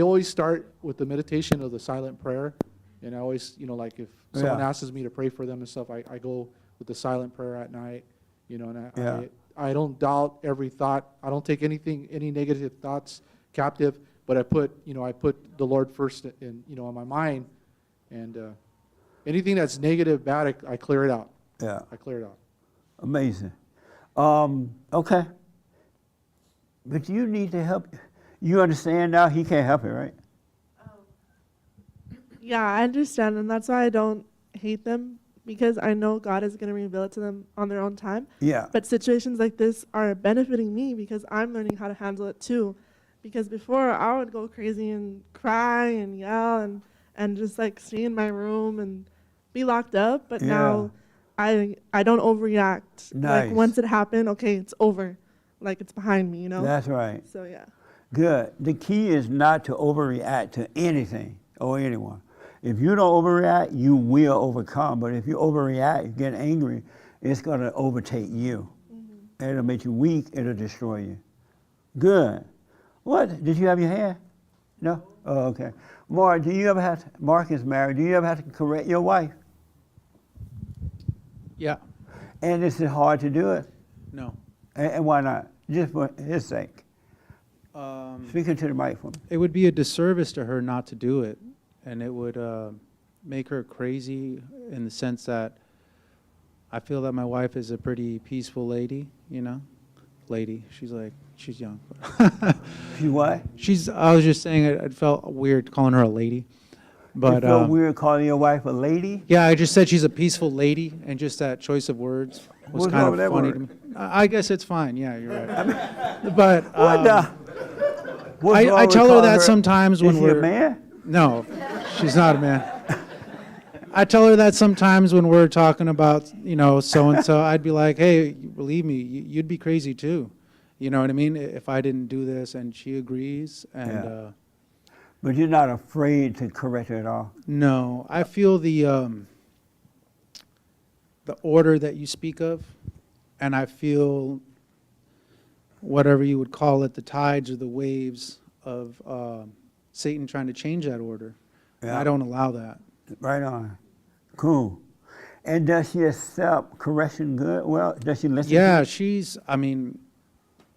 always start with the meditation of the silent prayer. And I always, like if someone asks me to pray for them and stuff, I go with the silent prayer at night, and I don't doubt every thought. I don't take any negative thoughts captive, but I put the Lord first in my mind, and anything that's negative, bad, I clear it out. Yeah. I clear it out. Amazing. Okay. But you need to help. You understand now He can't help it, right? Yeah, I understand, and that's why I don't hate them, because I know God is going to reveal it to them on their own time. Yeah. But situations like this are benefiting me because I'm learning how to handle it too. Because before I would go crazy and cry and yell and just like stay in my room and be locked up. But now I don't overreact. Nice. Like once it happened, okay, it's over. Like it's behind me, That's right. So yeah. Good. The key is not to overreact to anything or anyone. If you don't overreact, you will overcome. But if you overreact, you get angry, it's going to overtake you. Mm-hmm. It'll make you weak. It'll destroy you. Good. What? Did you have your hair? No? Oh, okay. Mark, Mark is married. Do you ever have to correct your wife? Yeah. And is it hard to do it? No. And why not? Just for his sake. Speaking to the mic for me. It would be a disservice to her not to do it, and it would make her crazy in the sense that I feel that my wife is a pretty peaceful lady, Lady. She's young. She what? I was just saying it felt weird calling her a lady. But, it felt weird calling your wife a lady? Yeah, I just said she's a peaceful lady, and just that choice of words was What's kind wrong of with that funny word? to me. I guess it's fine. Yeah, you're right. But I tell her that sometimes when we're a man? No, she's not a man. I tell her that sometimes when we're talking about so and so. I'd be like, hey, believe me, you'd be crazy too. You know what I mean? If I didn't do this, and she agrees, and. But you're not afraid to correct her at all? No, I feel the order that you speak of, and I feel whatever you would call it, the tides or the waves of Satan trying to change that order. Yeah. I don't allow that. Right on. Cool. And does she accept correction good? Well, does she listen? Yeah, to you? she's,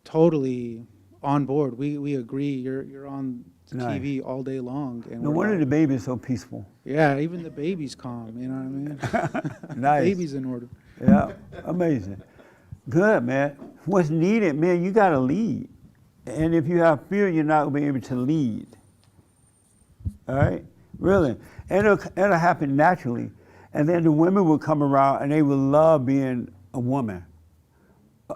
totally on board. We agree. You're on Nice. TV all day long. And No we're wonder like- the baby's so peaceful. Yeah, even the baby's calm, you know what I mean? Nice. Baby's in order. Yeah, amazing. Good, man. What's needed, man, you got to lead. And if you have fear, you're not going to be able to lead. All right? Really. And it'll happen naturally. And then the women will come around and they will love being a woman.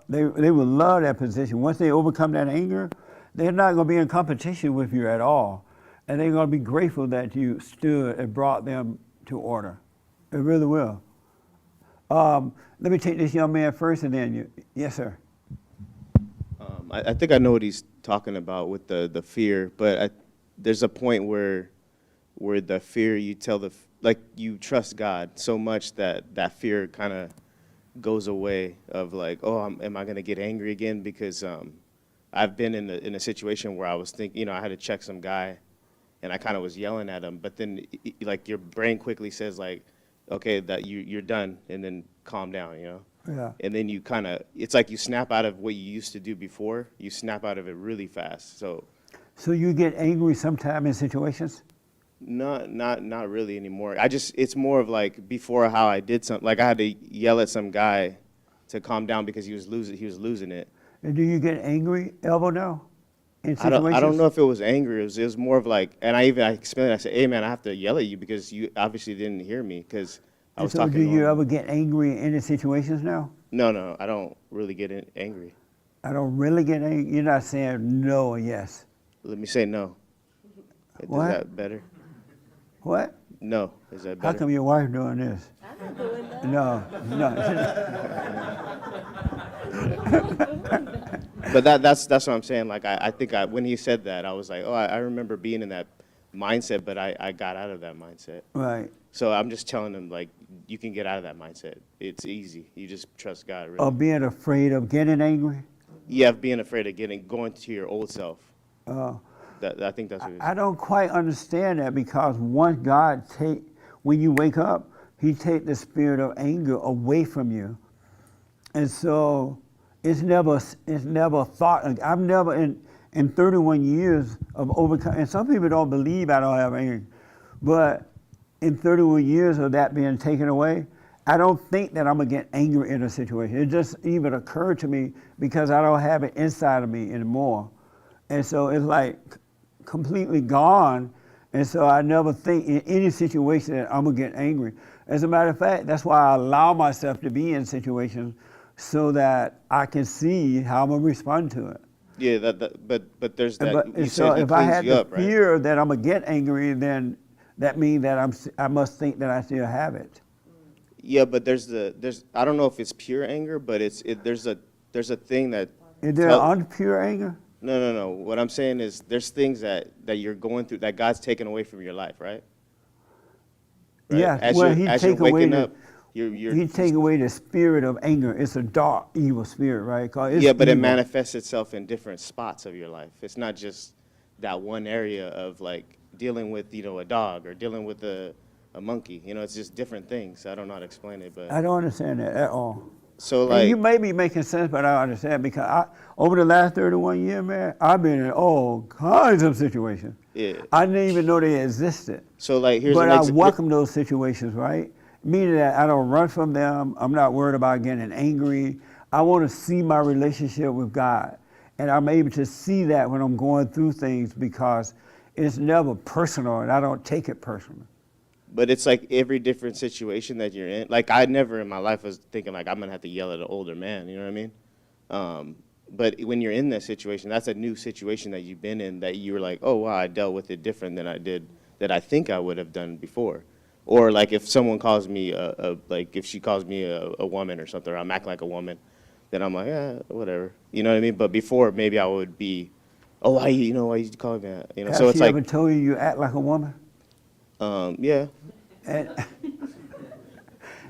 They will love that position. Once they overcome that anger, they're not going to be in competition with you at all. And they're going to be grateful that you stood and brought them to order. It really will. Let me take this young man first and then you. Yes, sir. I think I know what he's talking about with the fear, but there's a point where the fear, you tell like you trust God so much that fear kind of goes away of like, oh, am I going to get angry again? Because I've been in a situation where I was thinking, I had to check some guy and I kind of was yelling at him, but then like your brain quickly says like, okay, that you're done, and then calm down, Yeah. And then you kind of, it's like you snap out of what you used to do before, you snap out of it really fast. So you get angry sometime in situations? not really anymore. It's more of like before how I did something, like I had to yell at some guy to calm down because he was losing it. And do you get angry, Elbow, now? In I situations? don't know if it was anger. It was more of like, and I explained. I said, "Hey, man, I have to yell at you because you obviously didn't hear me because I was so talking." do you normal." ever get angry in any situations now? No, I don't really get angry. I don't really get angry. You're not saying no or yes. Let me say no. What? Is that better? What? No. Is that How better? come your wife doing this? I'm not doing that. No. But that's what I'm saying. Like I think when he said that, I was like, oh, I remember being in that mindset, but I got out of that mindset. Right. So I'm just telling him like, you can get out of that mindset. It's easy. You just trust God. Really. Or being afraid of getting angry? Yeah, being afraid of going to your old self. I think that's what it is. I don't quite understand that because once God when you wake up, He take the spirit of anger away from you. And so it's never thought. I've never in 31 years of overcoming, and some people don't believe I don't have anger, but in 31 years of that being taken away, I don't think that I'm gonna get angry in a situation. It just even occurred to me because I don't have it inside of me anymore. And so it's like completely gone. And so I never think in any situation that I'm gonna get angry. As a matter of fact, that's why I allow myself to be in situations so that I can see how I'm gonna respond to it. Yeah, but there's that. You So said he if I cleans had you the up, right? fear that I'm gonna get angry, then that means that I must think that I still have it. Yeah, but there's I don't know if it's pure anger, but there's a thing that. Is there unpure anger? No. What I'm saying is there's things that you're going through that God's taken away from your life, right? Yeah, As well, you're waking up, He take away the spirit of anger. It's a dark, evil spirit, right? 'Cause it's yeah, but it evil. manifests itself in different spots of your life. It's not just that one area of like dealing with a dog or dealing with a monkey. It's just different things. I don't know how to explain it, but I don't understand that at all. so And like you may be making sense, but I don't understand because over the last 31 years, man, I've been in all kinds of situations. yeah. I didn't even know they existed. So like here's But an I example. welcome those situations, right? Meaning that I don't run from them. I'm not worried about getting angry. I want to see my relationship with God. And I'm able to see that when I'm going through things because it's never personal and I don't take it personal. But it's like every different situation that you're in. Like I never in my life was thinking like I'm gonna have to yell at an older man. You know what I mean? But when you're in that situation, that's a new situation that you've been in that you were like, oh wow, I dealt with it different than I did that I think I would have done before. Or like if someone calls me like if she calls me a woman or something, or I'm acting like a woman, then I'm like, whatever. You know what I mean? But before maybe I would be, oh why you call me that? Has So it's she like ever told you act like a woman? yeah.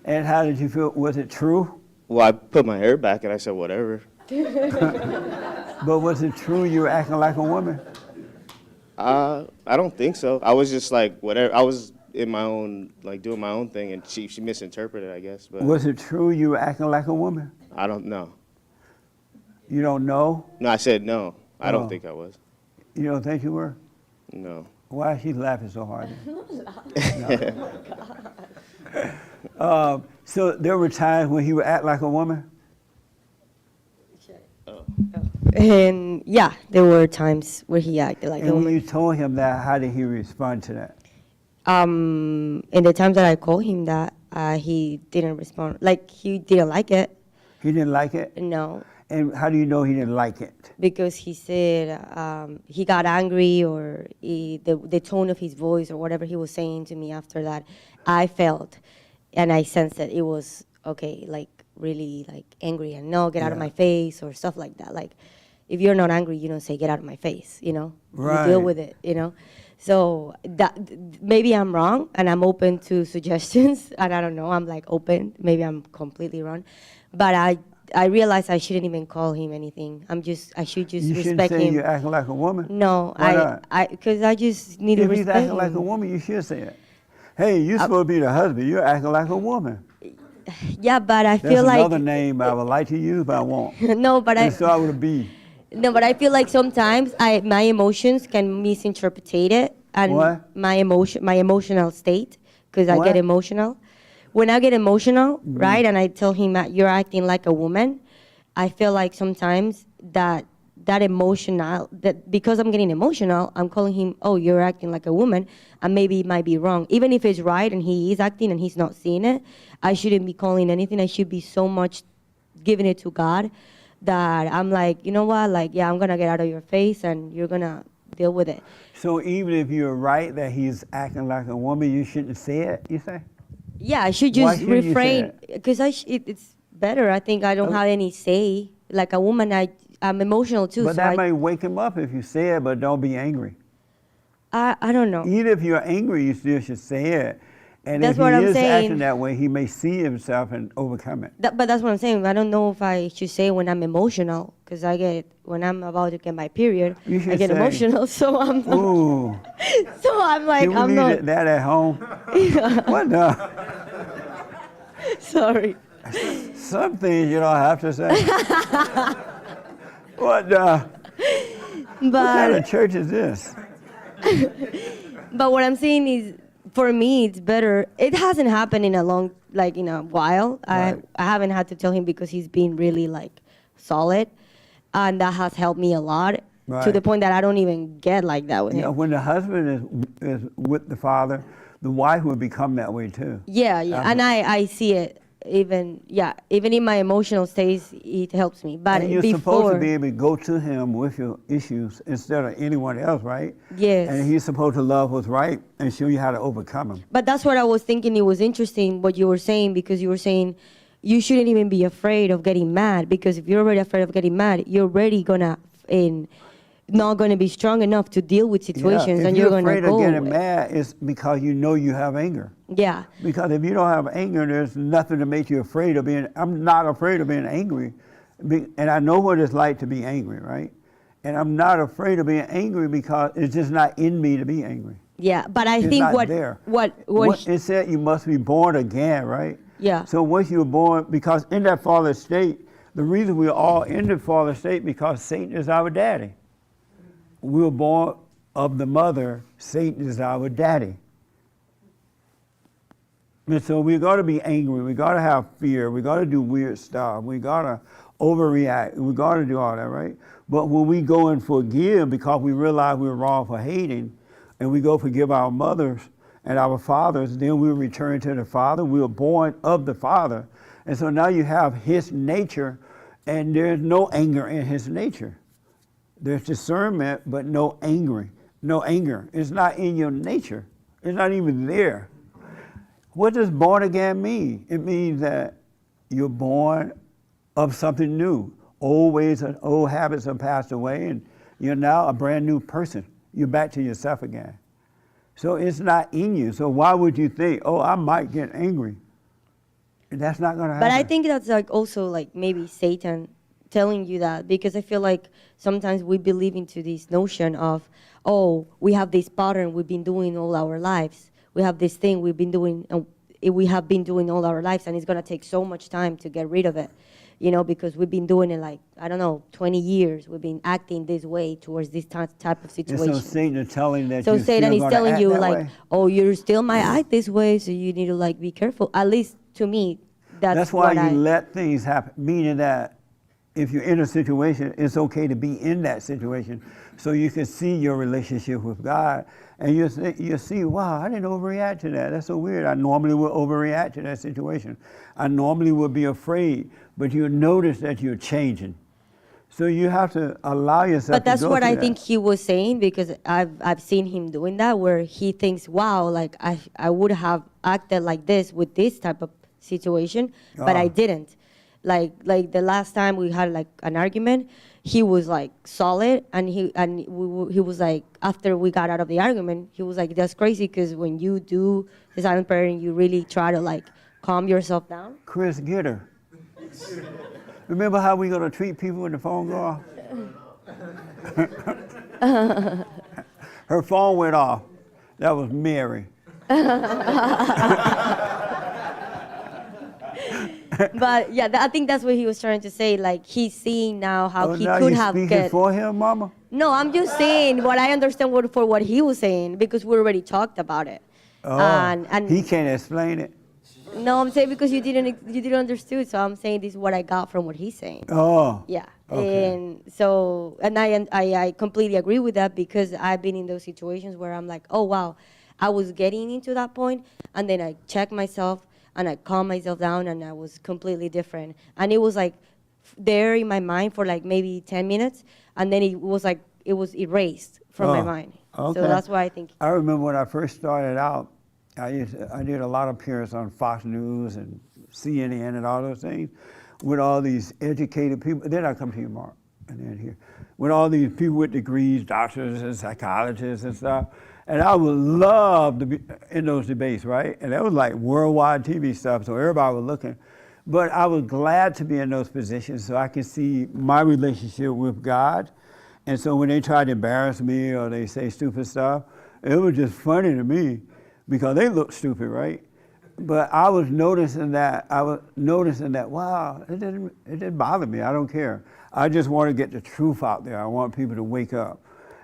And how did you feel? Was it true? Well, I put my hair back and I said whatever. But was it true you were acting like a woman? I don't think so. I was just like whatever. I was in my own like doing my own thing, and she misinterpreted, I guess. But Was it true you were acting like a woman? I don't know. You don't know? No, I said no. I Oh. don't think I was. You don't think you were? No. Why is she laughing so hard? So there were times when he would act like a woman? And yeah, there were times where he acted like a And when woman. you told him that, how did he respond to that? In the times that I called him that, he didn't respond. Like, he didn't like it. He didn't like it? No, And how do you know he didn't like it? because he said he got angry, or the tone of his voice or whatever he was saying to me after that, I felt and I sensed that it was, okay, like really like angry and no, get out of Yeah. my face or stuff like that. Like, if you're not angry, you don't say get out of my face, you know? You Right. deal with it, you know? So that maybe I'm wrong and I'm open to suggestions, and I don't know, I'm like open, maybe I'm completely wrong. But I realized I shouldn't even call him anything. I should just You shouldn't respect say him. you're acting like a woman? No, Why not? because I just need to If he's respect acting him. like a woman, you should say it. Hey, you're supposed to be the husband. You're acting like a woman. Yeah, but I That's feel like another name I would like to use, but I won't. no, but It start with a B. No, but I feel like sometimes my emotions can misinterpret it, and What? my emotional state, because I What? get emotional. When I get emotional, right, and I tell him that you're acting like a woman, I feel like sometimes that because I'm getting emotional, I'm calling him, oh, you're acting like a woman, and maybe it might be wrong. Even if it's right and he is acting and he's not seeing it, I shouldn't be calling anything. I should be so much giving it to God that I'm like, you know what, like, yeah, I'm gonna get out of your face and you're gonna deal with it. So even if you're right that he's acting like a woman, you shouldn't say it, you say? Yeah, I should Why just shouldn't you say refrain, because it's better. I think I don't have any say. Like a woman, I'm emotional too. But so that may wake him up if you say it, but don't be angry. I don't know. Even if you're angry, you still should say it. And That's if he what I'm is saying. acting that way, he may see himself and overcome it. But that's what I'm saying. I don't know if I should say when I'm emotional, because when I'm about to get my period, You I should get say, emotional. So I'm Ooh, so I'm like, can we I'm leave not. it- that at home? What the? Sorry. Some things you don't have to say. What the? What kind of church is this? But what I'm saying is, for me, it's better. It hasn't happened in a while. Right. I haven't had to tell him because he's been really like solid, and that has helped me a lot to Right. the point that I don't even get like that with Yeah, him. when the husband is with the father, the wife will become that way too. Yeah, After- and I see it. Even in my emotional states, it helps me. But and you're before, supposed to be able to go to him with your issues instead of anyone else, right? Yes. And he's supposed to love what's right and show you how to overcome them. But that's what I was thinking. It was interesting what you were saying, because you were saying you shouldn't even be afraid of getting mad, because if you're already afraid of getting mad, you're already not gonna be strong enough to deal with situations, If and you're you're gonna afraid go. of getting mad, it's because you know you have anger. Yeah. Because if you don't have anger, there's nothing to make you afraid of being. I'm not afraid of being angry, and I know what it's like to be angry, right? And I'm not afraid of being angry because it's just not in me to be angry. Yeah, but I It's think not what there. what It said you must be born again, right? Yeah. So once you're born, because in that fallen state, the reason we're all in the fallen state because Satan is our daddy. We were born of the mother. Satan is our daddy. And so we got to be angry. We got to have fear. We got to do weird stuff. We got to overreact. We got to do all that, right? But when we go and forgive because we realize we're wrong for hating, and we go forgive our mothers and our fathers, then we return to the Father. We were born of the Father. And so now you have his nature, and there's no anger in his nature. There's discernment, but no anger. No anger. It's not in your nature. It's not even there. What does born again mean? It means that you're born of something new. Old ways and old habits have passed away, and you're now a brand new person. You're back to yourself again. So it's not in you. So why would you think, oh, I might get angry? That's not going to happen. But I think that's like also like maybe Satan telling you that, because I feel like sometimes we believe into this notion of, oh, we have this pattern we've been doing all our lives. We have this thing we have been doing all our lives, and it's gonna take so much time to get rid of it. you know, because we've been doing it like, I don't know, 20 years. We've been acting this way towards this type of And situation. so Satan is telling that So you're Satan still is gonna telling act you that like, way? oh, you still might act this way, so you need to like be careful. At least to me, That's why what you I. let things happen, meaning that if you're in a situation, it's okay to be in that situation so you can see your relationship with God. And you see, wow, I didn't overreact to that. That's so weird. I normally would overreact to that situation. I normally would be afraid, but you notice that you're changing. So you have to allow yourself But that's to go what through I that. think he was saying, because I've seen him doing that, where he thinks, wow, like I would have acted like this with this type of situation, but I Ah. didn't. Like the last time we had like an argument, he was like solid, and he was like, after we got out of the argument, he was like, that's crazy, because when you do the silent prayer and you really try to like calm yourself down. Chris, get her. Remember how we gonna treat people when the phone go off? Her phone went off. That was Mary. But yeah, I think that's what he was trying to say. Like, he's seeing now how he now could you have speaking get. for him, Mama? No, I'm just saying what I understand for what he was saying, because we already talked about it. Oh, And he can't explain it. no, I'm saying because you didn't understood. So I'm saying this is what I got from what he's saying. Oh. Yeah. Okay. And so, and I completely agree with that, because I've been in those situations where I'm like, oh wow, I was getting into that point, and then I checked myself and I calmed myself down, and I was completely different. And it was like there in my mind for like maybe 10 minutes, and then it was erased from my Oh, mind. okay. So that's why I think. I remember when I first started out, I did a lot of appearances on Fox News and CNN and all those things with all these educated people. Then I come to you, Mark, and then here. With all these people with degrees, doctors and psychologists and stuff. And I would love to be in those debates, right? And that was like worldwide TV stuff, so everybody was looking. But I was glad to be in those positions so I could see my relationship with God. And so when they tried to embarrass me or they say stupid stuff, it was just funny to me because they look stupid, right? But I was noticing that, wow, it didn't bother me. I don't care. I just want to get the truth out there. I want people to wake up.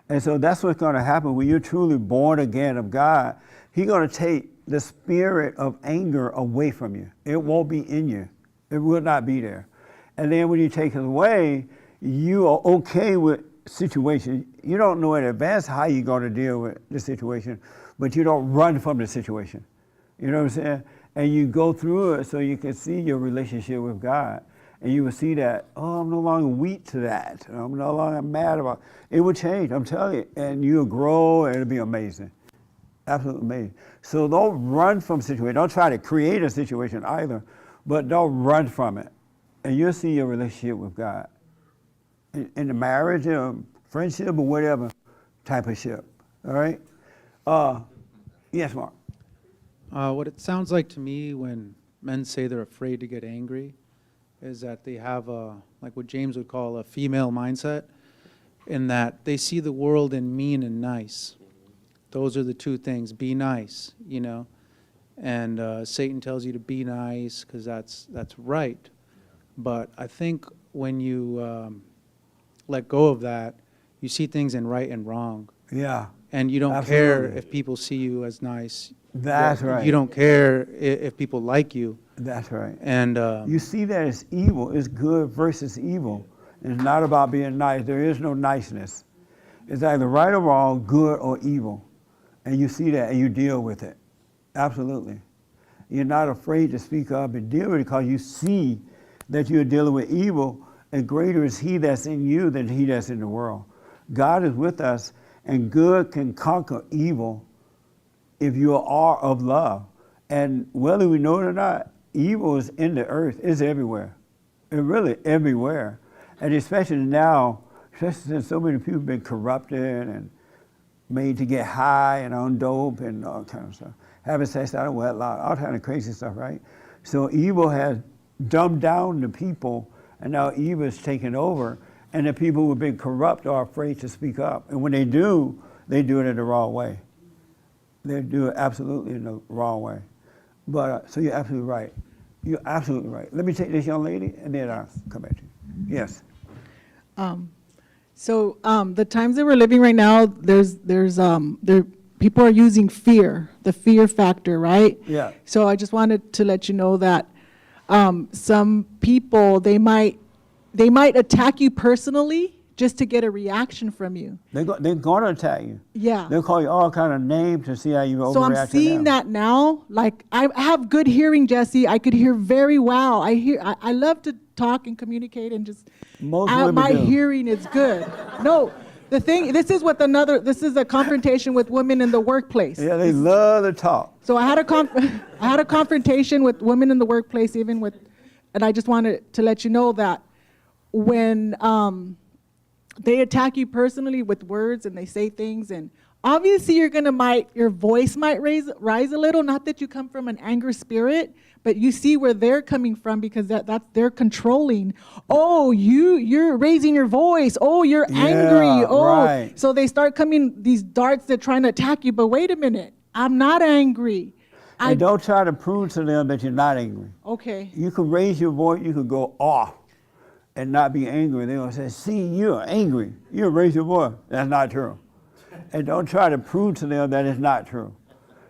And so that's what's going to happen when you're truly born again of God. He's going to take the spirit of anger away from you. It won't be in you. It will not be there. And then when you take it away, you are okay with situations. You don't know in advance how you're going to deal with the situation, but you don't run from the situation. You know what I'm saying? And you go through it so you can see your relationship with God. And you will see that, oh, I'm no longer weak to that. I'm no longer mad about it. It will change, I'm telling you. And you'll grow, and it'll be amazing. Absolutely amazing. So don't run from situation. Don't try to create a situation either, but don't run from it. And you'll see your relationship with God. In the marriage, or friendship, or whatever type of ship. All right? Yes, Mark. What it sounds like to me when men say they're afraid to get angry is that they have like what James would call a female mindset, in that they see the world in mean and nice. Those are the two things. Be nice, you know. And Satan tells you to be nice because that's right. But I think when you let go of that, you see things in right and wrong. Yeah. And you don't care if people see you as nice. That's right. You don't care if people like you. That's right. And you see that as evil. It's good versus evil. It's not about being nice. There is no niceness. It's either right or wrong, good or evil. And you see that and you deal with it. Absolutely. You're not afraid to speak up and deal with it because you see that you're dealing with evil, and greater is he that's in you than he that's in the world. God is with us, and good can conquer evil if you are of love. And whether we know it or not, evil is in the earth. It's everywhere. It's really everywhere. And especially now, especially since so many people have been corrupted and made to get high and on dope and all kind of stuff. Having sex out of wedlock, all kind of crazy stuff, right? So evil has dumbed down the people, and now evil is taking over, and the people who have been corrupt are afraid to speak up. And when they do it in the wrong way. They do it absolutely in the wrong way. But so you're absolutely right. You're absolutely right. Let me take this young lady, and then I'll come back to you. Yes. So the times that we're living right now, people are using fear, the fear factor, right? Yeah. So I just wanted to let you know that some people, they might attack you personally just to get a reaction from you. They're going to attack you. Yeah. They'll call you all kind of names to see how you overreact. So I'm seeing that now. Like I have good hearing, Jesse. I could hear very well. I love to talk and communicate and just. Most women my do. hearing is good. No, this is a confrontation with women in the workplace. Yeah, they love to talk. So I had a confrontation with women in the workplace, and I just wanted to let you know that when they attack you personally with words and they say things, and obviously your voice might rise a little. Not that you come from an anger spirit, but you see where they're coming from because they're controlling. Oh, you're raising your voice. Oh, you're angry. Oh, right. So they start coming these darts that trying to attack you. But wait a minute, I'm not angry. And don't try to prove to them that you're not angry. Okay. You can raise your voice. You can go off and not be angry. They're going to say, see, you're angry. You raise your voice. That's not true. And don't try to prove to them that it's not true,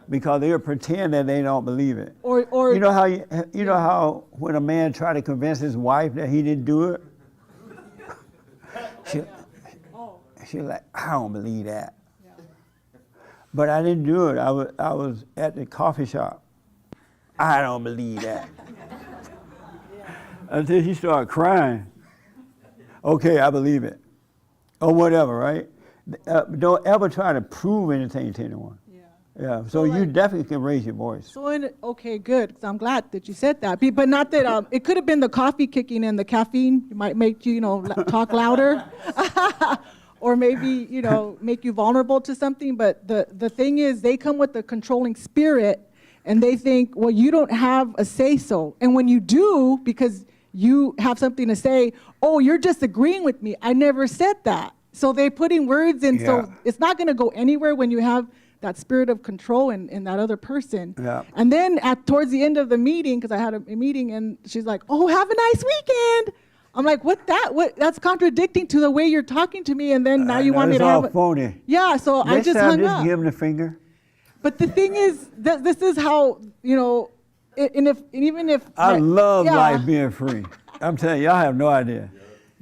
because they'll pretend that they don't believe it. Or you know how when a man tried to convince his wife that he didn't do it, she like, I don't believe that. Yeah. But I didn't do it. I was at the coffee shop. I don't believe that. Until she started crying. Okay, I believe it. Or whatever, right? Don't ever try to prove anything to anyone. Yeah, so you definitely can raise your voice. So okay, good. 'Cause I'm glad that you said that. But not that it could have been the coffee kicking in, the caffeine might make you, talk louder, or maybe make you vulnerable to something. But the thing is, they come with a controlling spirit, and they think, well, you don't have a say so. And when you do, because you have something to say, oh, you're disagreeing with me. I never said that. So they're putting words in. Yeah. So it's not going to go anywhere when you have that spirit of control in that other person. Yeah. And then towards the end of the meeting, because I had a meeting, and she's like, oh, have a nice weekend. I'm like, what? That's contradicting to the way you're talking to me, and then now you want me to have all phony. Yeah, so I just hung up. Just give them the finger. But the thing is, this is how, even if... I love life being free. I'm telling you, I have no idea.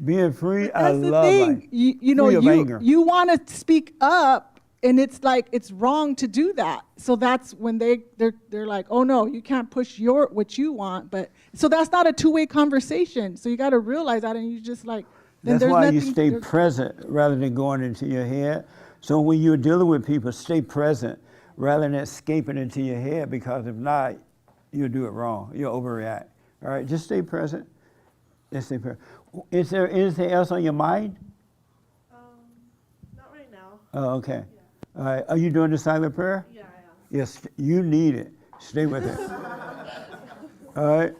Being free, I love life. You want to speak up, and it's like it's wrong to do that. So that's when they're like, oh no, you can't push what you want. But so that's not a two-way conversation. So you got to realize that, and you just like. That's why you stay present rather than going into your head. So when you're dealing with people, stay present rather than escaping into your head, because if not, you'll do it wrong. You'll overreact. All right, just stay present. Just stay present. Is there anything else on your mind? Not right now. Oh, okay. All right. Are you doing the silent prayer? Yeah, I am. Yes, you need it. Stay with it. All right?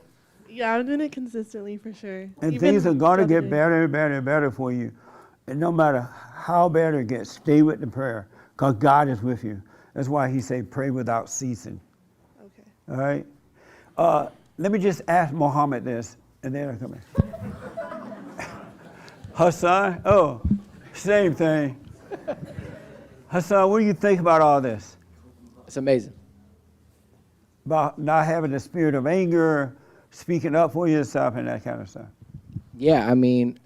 Yeah, I'm doing it consistently for sure. And things are going to get better and better and better for you. And no matter how bad it gets, stay with the prayer, because God is with you. That's why he said pray without ceasing. Okay. All right? Let me just ask Muhammad this, and then I'll come in. Hassan, same thing. Hassan, what do you think about all this? It's amazing. About not having the spirit of anger, speaking up for yourself, and that kind of stuff. Yeah, I mean,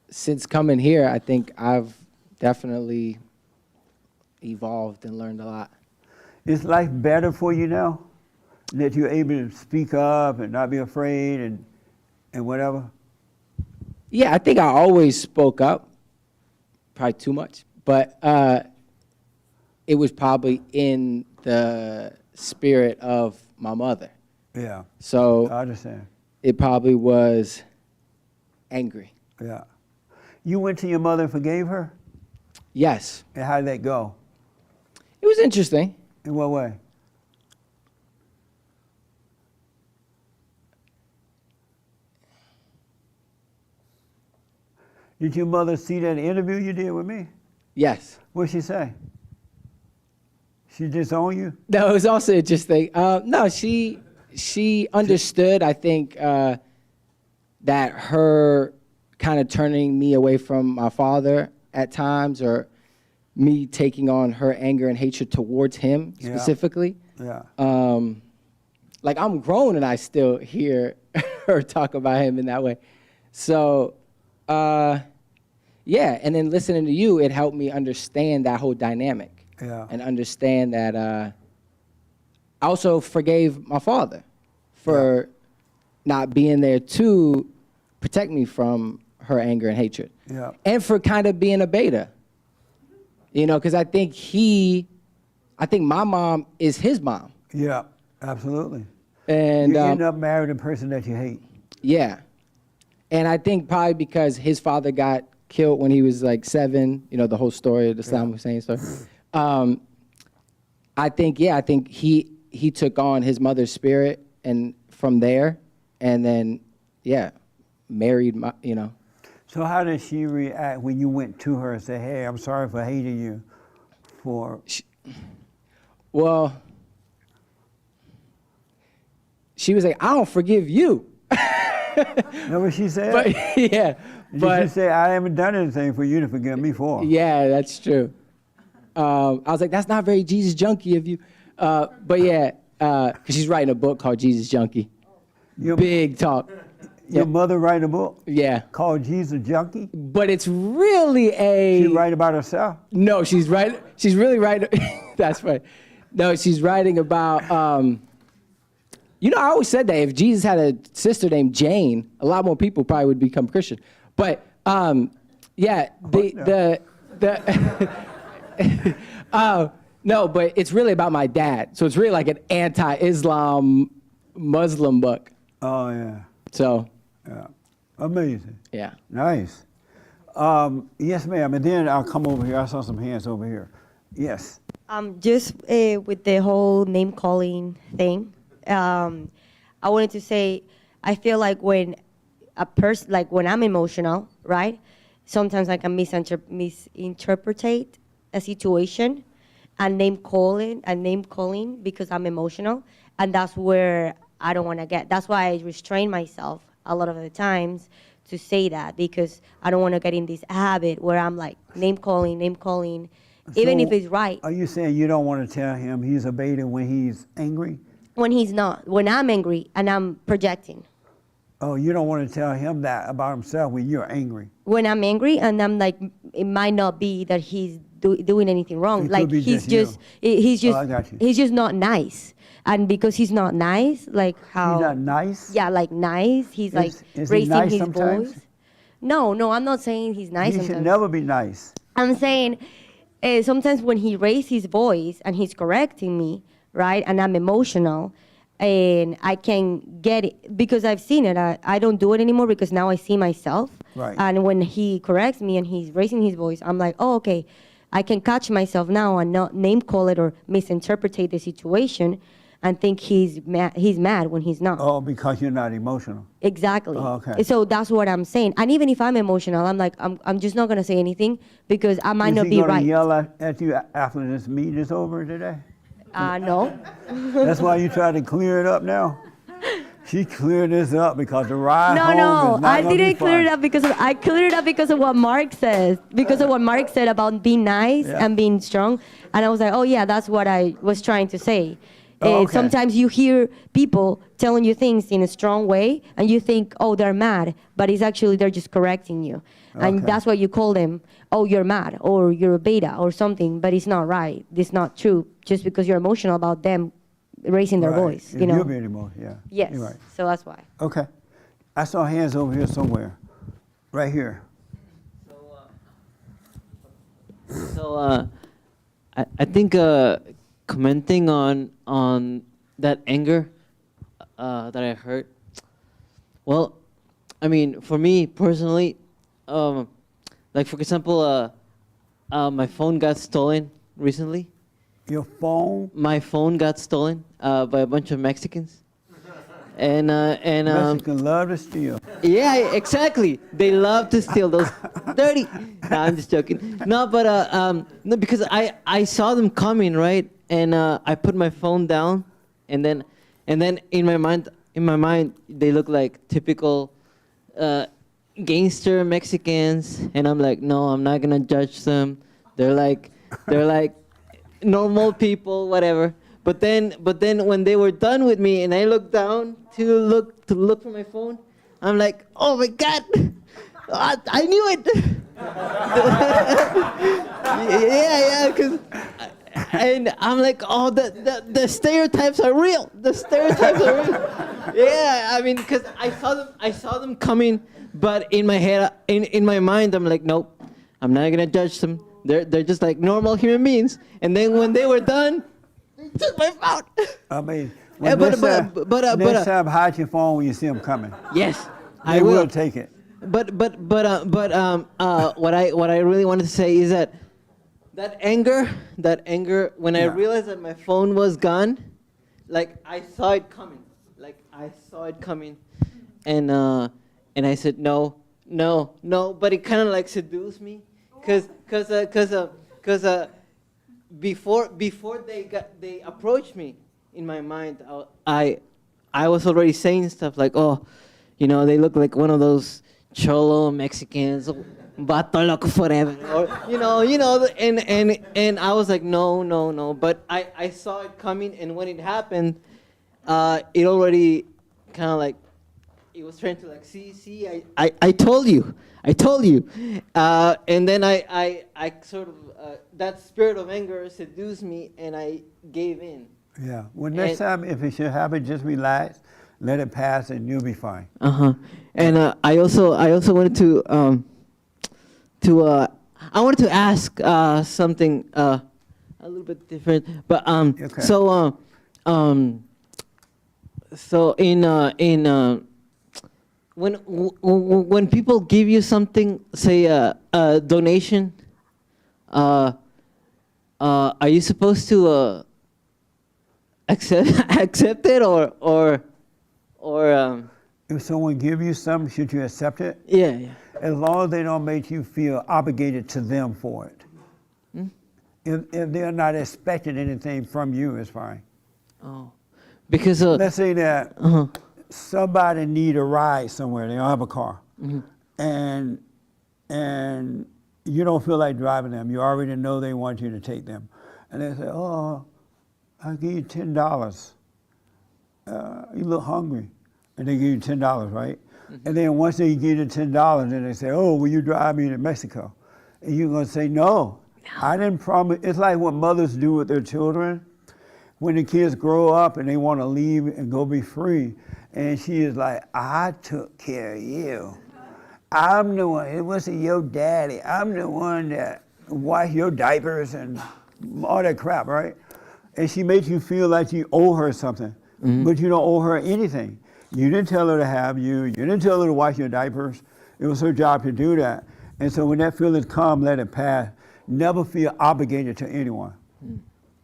since coming here, I think I've definitely evolved and learned a lot. Is life better for you now that you're able to speak up and not be afraid and whatever? Yeah, I think I always spoke up, probably too much, but it was probably in the spirit of my mother. Yeah. So I understand. It probably was angry. Yeah. You went to your mother and forgave her? Yes. And how did that go? It was interesting. In what way? Did your mother see that interview you did with me? Yes. What'd she say? She disowned you? No, it was also interesting. No, she she understood, I think, that her kind of turning me away from my father at times, or me taking on her anger and hatred towards him specifically. Yeah. Like, I'm grown and I still hear her talk about him in that way. So, yeah, and then listening to you, it helped me understand that whole dynamic. Yeah. And understand that I also forgave my father for not being there to protect me from her anger and hatred. Yeah. And for kind of being a beta. You know, because I think my mom is his mom. Yeah, absolutely. And you end up marrying a person that you hate. Yeah. And I think probably because his father got killed when he was like 7, you know, the whole story, the Saddam Hussein story. I think he took on his mother's spirit, and from there, and then, married my, you know. So how did she react when you went to her and said, hey, I'm sorry for hating you for... Well, she was like, I don't forgive you. Know what she said? But, yeah. Did she say, I haven't done anything for you to forgive me for? Yeah, that's true. I was like, that's not very Jesus junkie of you. But yeah, because she's writing a book called Jesus Junkie. Big talk. Your mother write a book? Yeah. Called Jesus Junkie? But it's really a... She write about herself? No, she's really writing... That's right. No, she's writing about... you know, I always said that if Jesus had a sister named Jane, a lot more people probably would become Christian. But, yeah, no, but it's really about my dad. So it's really like an anti-Islam Muslim book. Oh, yeah. So... Yeah. Amazing. Yeah. Nice. Yes, ma'am. And then I'll come over here. I saw some hands over here. Yes. Just with the whole name calling thing, I wanted to say, I feel like when a person, like when I'm emotional, right? Sometimes I can misinterpret a situation and name calling because I'm emotional, and that's where I don't want to get. That's why I restrain myself a lot of the times to say that, because I don't want to get in this habit where I'm like name calling, even if it's right. Are you saying you don't want to tell him he's a beta when he's angry? When he's not. When I'm angry and I'm projecting. Oh, you don't want to tell him that about himself when you're angry? When I'm angry and I'm like, it might not be that he's doing anything wrong. It like could be he's just I got you. he's just not nice. And because he's not nice, like how... He's not nice? Yeah, like nice. He's like is raising he nice his sometimes? voice. No, I'm not saying he's nice He sometimes. should never be nice. I'm saying sometimes when he raises his voice and he's correcting me, right, and I'm emotional, and I can get it, because I've seen it. I don't do it anymore because now I see myself. Right. And when he corrects me and he's raising his voice, I'm like, oh, okay, I can catch myself now and not name call it or misinterpret the situation and think he's mad when he's not. Oh, because you're not emotional. Exactly. Oh, okay. So that's what I'm saying. And even if I'm emotional, I'm like, I'm just not gonna say anything because I might not be right. Is he gonna yell at you after this meeting is over today? No. That's why you try to clear it up now? She cleared this up because the ride home No, is not I gonna be didn't clear fun. it up because I cleared it up because of what Mark says. Because of what Mark said about being nice and being strong. And I was like, oh yeah, that's what I was trying to say. Oh, okay. Sometimes you hear people telling you things in a strong way and you think, oh, they're mad, but it's actually they're just correcting you. And Okay. that's why you call them, oh, you're mad or you're a beta or something, but it's not right. It's not true just because you're emotional about them raising their Right. voice, If you know? You're being emotional, yeah. Yes, You're right. so that's why. Okay. I saw hands over here somewhere. Right here. So I think commenting on that anger that I heard. Well, I mean, for me personally, like for example, my phone got stolen recently. Your phone? My phone got stolen by a bunch of Mexicans. And Mexicans love to steal. Yeah, exactly. They love to steal those dirty. No, I'm just joking. No, but no, because I saw them coming, right? And I put my phone down, and And then in my mind, they look like typical gangster Mexicans, and I'm like, no, I'm not gonna judge them. They're like normal people, whatever. But then when they were done with me, and I looked down to look for my phone, I'm like, oh my God, I knew it. yeah, because. And I'm like, oh, the stereotypes are real. The stereotypes are real. Yeah, I mean, because I saw them coming, but in my head, in my mind, I'm like, nope, I'm not gonna judge them. They're just like normal human beings. And then when they were done, they took my phone. I mean, next time, hide your phone when you see them coming. Yes, They I will take it. But what I really wanted to say is that anger, when I realized that my phone was gone, like I saw it coming, and I said no, but it kind of like seduced me, cause before they approached me in my mind, I was already saying stuff like, oh, they look like one of those cholo Mexicans, vato loco forever, or and I was like, no, but I saw it coming, and when it happened, it already kind of like, it was trying to like, see, I told you, and then I sort of, that spirit of anger seduced me, and I gave in. Yeah, well, next time, if it should happen, just relax, let it pass, and you'll be fine. And I also wanted to I wanted to ask something a little bit different, but Okay. so in when people give you something, say a donation, are you supposed to accept it or if someone give you something, should you accept it? Yeah. As long as they don't make you feel obligated to them for it. Hmm? If they're not expecting anything from you, it's fine. Oh, because let's say that somebody need a ride somewhere. They don't have a car, and you don't feel like driving them. You already know they want you to take them, and they say, "Oh, I'll give you $10. You look hungry." And they give you $10, right? And then once they give you $10, then they say, "Oh, will you drive me to Mexico?" And you're gonna say, "No, I didn't promise." It's like what mothers do with their children. When the kids grow up and they want to leave and go be free, and she is like, "I took care of you. I'm the one. It wasn't your daddy. I'm the one that washed your diapers and all that crap, right?" And she makes you feel like you owe her something, but you don't owe her anything. You didn't tell her to have you. You didn't tell her to wash your diapers. It was her job to do that. And so when that feeling comes, let it pass. Never feel obligated to anyone.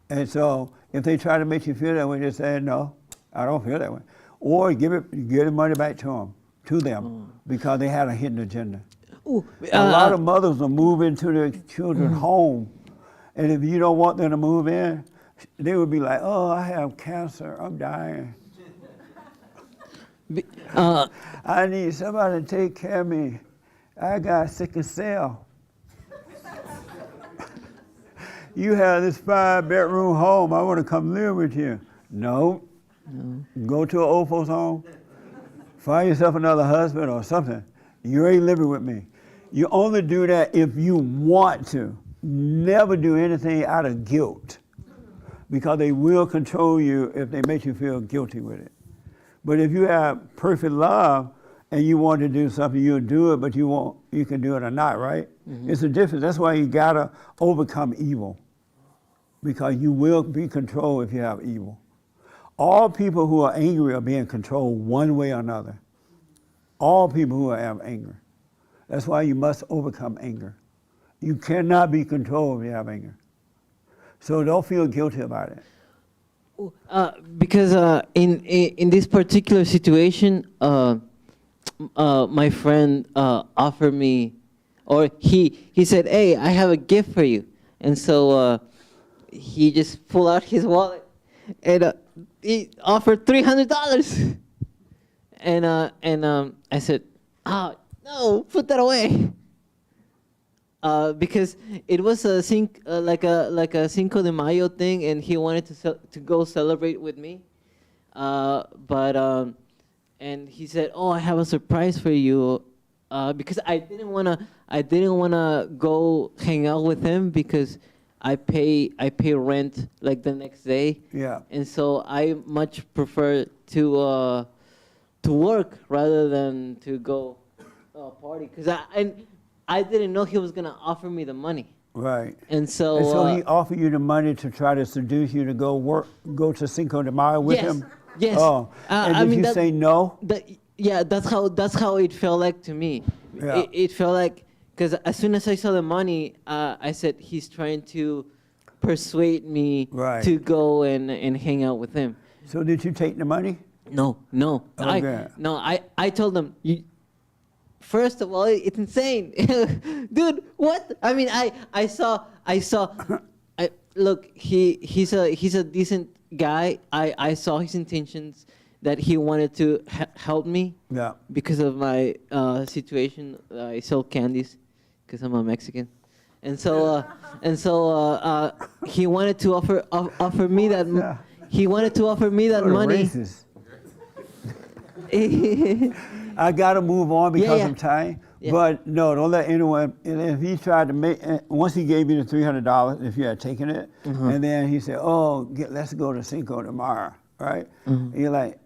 And so if they try to make you feel that way, just say, "No, I don't feel that way." Or give the money back to them, because they had a hidden agenda. A lot of mothers will move into their children's home, and if you don't want them to move in, they would be like, "Oh, I have cancer. I'm dying. I need somebody to take care of me. I got sickle cell. You have this 5-bedroom home. I want to come live with you." No. Go to an old folks home. Find yourself another husband or something. You ain't living with me. You only do that if you want to. Never do anything out of guilt, because they will control you if they make you feel guilty with it. But if you have perfect love and you want to do something, you'll do it, but you can do it or not, right? It's a difference. That's why you gotta overcome evil, because you will be controlled if you have evil. All people who are angry are being controlled one way or another. All people who have anger. That's why you must overcome anger. You cannot be controlled if you have anger. So don't feel guilty about it. Because in this particular situation, my friend offered me, or he said, "Hey, I have a gift for you," and so he just pulled out his wallet, and he offered $300. And I said, oh, no, put that away. Because it was like a Cinco de Mayo thing, and he wanted to go celebrate with me. And he said, "Oh, I have a surprise for you," because I didn't wanna go hang out with him because I pay rent like the next day. Yeah. And so I much prefer to work rather than to go party, because I didn't know he was gonna offer me the money. Right. And so he offered you the money to try to seduce you to go to Cinco de Mayo with him? Yes. Oh, and did you say no? That's how it felt like to me. Yeah. It felt like, because as soon as I saw the money, I said, he's trying to persuade me to go and hang out with him. So did you take the money? No. Okay. I told them, first of all, it's insane. Dude, what? I mean, I saw, look, he's a decent guy. I saw his intentions, that he wanted to help me. Yeah. Because of my situation. I sell candies because I'm a Mexican. And so he wanted to offer me that. Yeah. He wanted to offer me that money. Racist. I gotta move on because of time. Yeah. But no, don't let anyone. And if he tried to make, once he gave you the $300, if you had taken it, and then he said, "Oh, let's go to Cinco tomorrow," right? And you're like,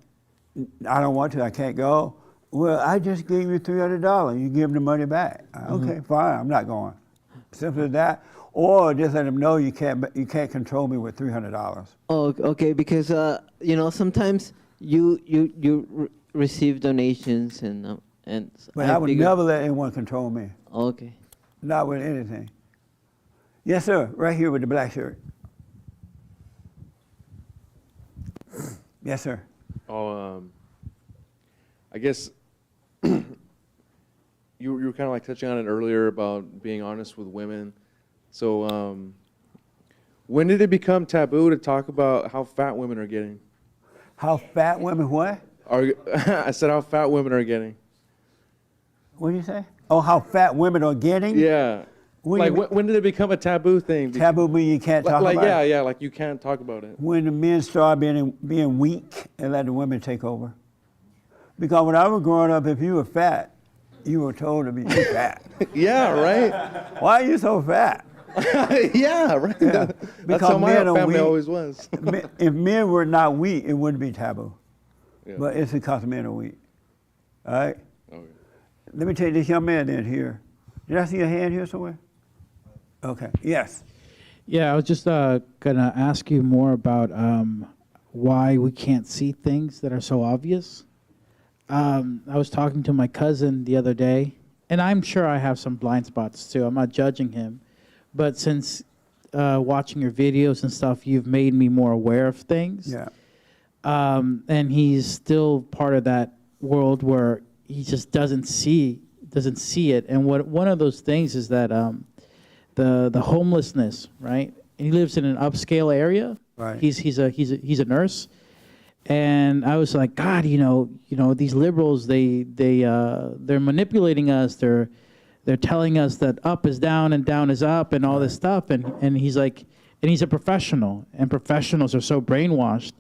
"I don't want to. I can't go." Well, I just gave you $300. You give him the money back. Okay, fine. I'm not going. Simple as that. Or just let him know you can't control me with $300. Oh, okay. Because sometimes you receive donations and. But I would never let anyone control me. Okay. Not with anything. Yes, sir. Right here with the black shirt. Yes, sir. Oh, I guess you were kind of like touching on it earlier about being honest with women. So when did it become taboo to talk about how fat women are getting? How fat women what? I said how fat women are getting. What did you say? Oh, how fat women are getting? Yeah. When did it become a taboo thing? Taboo mean you can't talk about it? Yeah, like you can't talk about it. When the men start being weak and let the women take over. Because when I was growing up, if you were fat, you were told to be fat. Yeah, right? Why are you so fat? Yeah, right. Yeah. That's how my family always was. If men were not weak, it wouldn't be taboo. Yeah. But it's because men are weak. All right? Okay. Let me take this young man in here. Did I see a hand here somewhere? Okay. Yes. Yeah, I was just gonna ask you more about why we can't see things that are so obvious. I was talking to my cousin the other day, and I'm sure I have some blind spots too. I'm not judging him, but since watching your videos and stuff, you've made me more aware of things. Yeah. And he's still part of that world where he just doesn't see it. And one of those things is that the homelessness, right? And he lives in an upscale area. Right. He's a nurse, and I was like, God, you know, these liberals, they're manipulating us. They're telling us that up is down and down is up and all this stuff. And he's like, and he's a professional, and professionals are so brainwashed.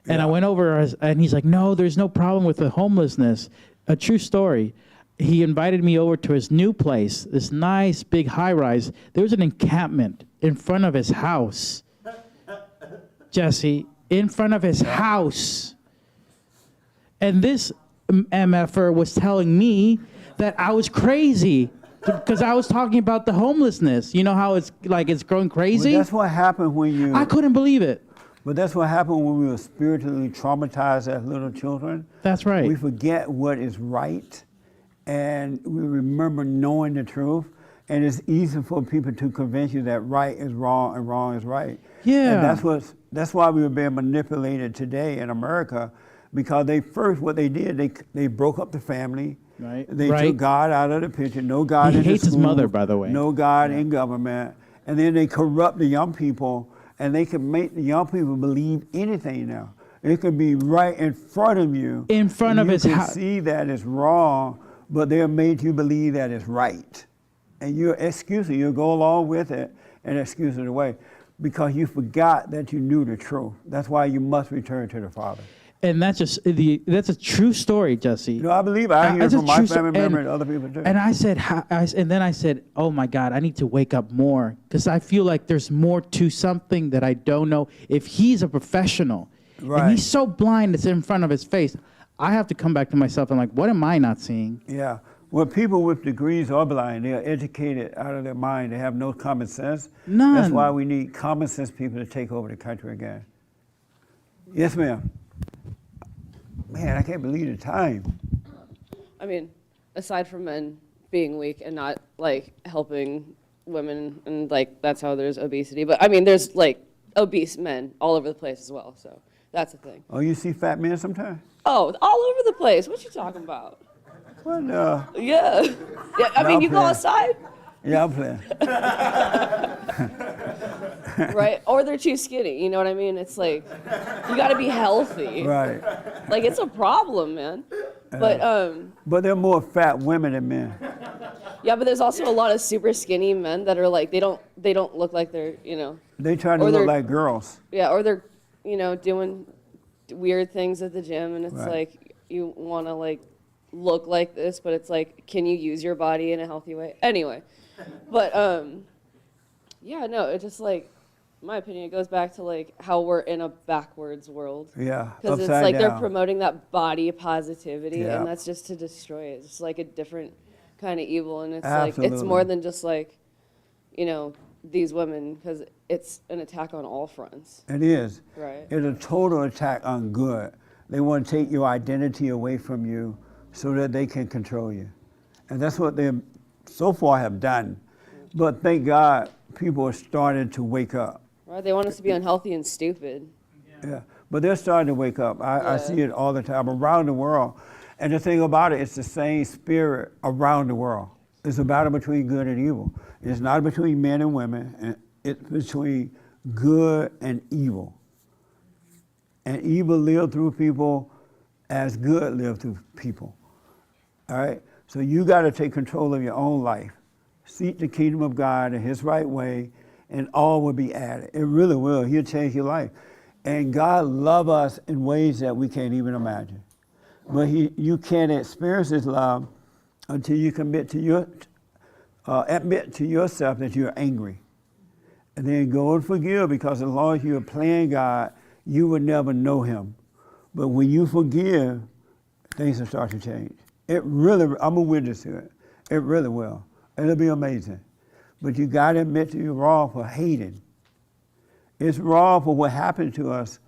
And I went over, and he's like, no, there's no problem with the homelessness. A true story. He invited me over to his new place, this nice big high-rise. There was an encampment in front of his house. Jesse, in front of his house. And this MFer was telling me that I was crazy because I was talking about the homelessness. You know how it's growing crazy? Well, that's what happened when you... I couldn't believe it. But that's what happened when we were spiritually traumatized as little children. That's right. We forget what is right, and we remember knowing the truth, and it's easy for people to convince you that right is wrong and wrong is right. Yeah. And that's why we were being manipulated today in America, because what they did, they broke up the family. Right. They took God out of the picture. No God in the school. He hates his mother, by the way. No God in government. And then they corrupt the young people, and they can make the young people believe anything now. It could be right in front of you. In front of you his can house. see that it's wrong, but they'll make you believe that it's right. And you'll excuse it. You'll go along with it and excuse it away because you forgot that you knew the truth. That's why you must return to the Father. And that's that's a true story, Jesse. No, I believe I hear That's a from my true family sto- member and other people too. And I said, and then I said, oh my God, I need to wake up more because I feel like there's more to something that I don't know. If he's a professional and he's so blind it's in front of his face, I have to come back to myself and like, what am I not seeing? Yeah. Well, people with degrees are blind. They are educated out of their mind. They have no common sense. None. That's why we need common sense people to take over the country again. Yes, ma'am. Man, I can't believe the time. I mean, aside from men being weak and not like helping women, and like that's how there's obesity. But I mean, there's like obese men all over the place as well. So that's the thing. Oh, you see fat men sometimes? Oh, all over the place. What you talking about? What? Yeah. Yeah. I No, mean, I'm you go playing. outside. Yeah, I'm playing. Right? Or they're too skinny. You know what I mean? It's like you got to be healthy. Right. Like it's a problem, man. But there are more fat women than men. Yeah, but there's also a lot of super skinny men that are like they don't look like they're, you know. They try to or look they're- like girls. Yeah, or they're, you know, doing weird things at the gym, and it's Right. like you want to like look like this, but it's like, can you use your body in a healthy way? Anyway, but yeah, no, it just like, in my opinion, it goes back to like how we're in a backwards world. Yeah, Because it's upside like they're down. promoting that body positivity, Yeah. and that's just to destroy it. It's like a different kind of evil, and it's like it's Absolutely. more than just like, you know, these women, because it's an attack on all fronts. It is. Right. It's a total attack on good. They want to take your identity away from you so that they can control you. And that's what they so far have done. But thank God people are starting to wake up. Right? They want us to be unhealthy and stupid. Yeah, but they're starting to wake up. I see it all the time around the world. And the thing about it, it's the same spirit around the world. It's a battle between good and evil. It's not between men and women. And it's between good and evil. And evil live through people as good live through people. All right? So you got to take control of your own life. Seek the kingdom of God in his right way, and all will be added. It really will. He'll change your life. And God loves us in ways that we can't even imagine. But you can't experience his love until you admit to yourself that you're angry. And then go and forgive, because as long as you're playing God, you will never know him. But when you forgive, things will start to change. It really, I'm a witness to it. It really will. It'll be amazing. But you got to admit that you're wrong for hating. It's wrong for what happened to us,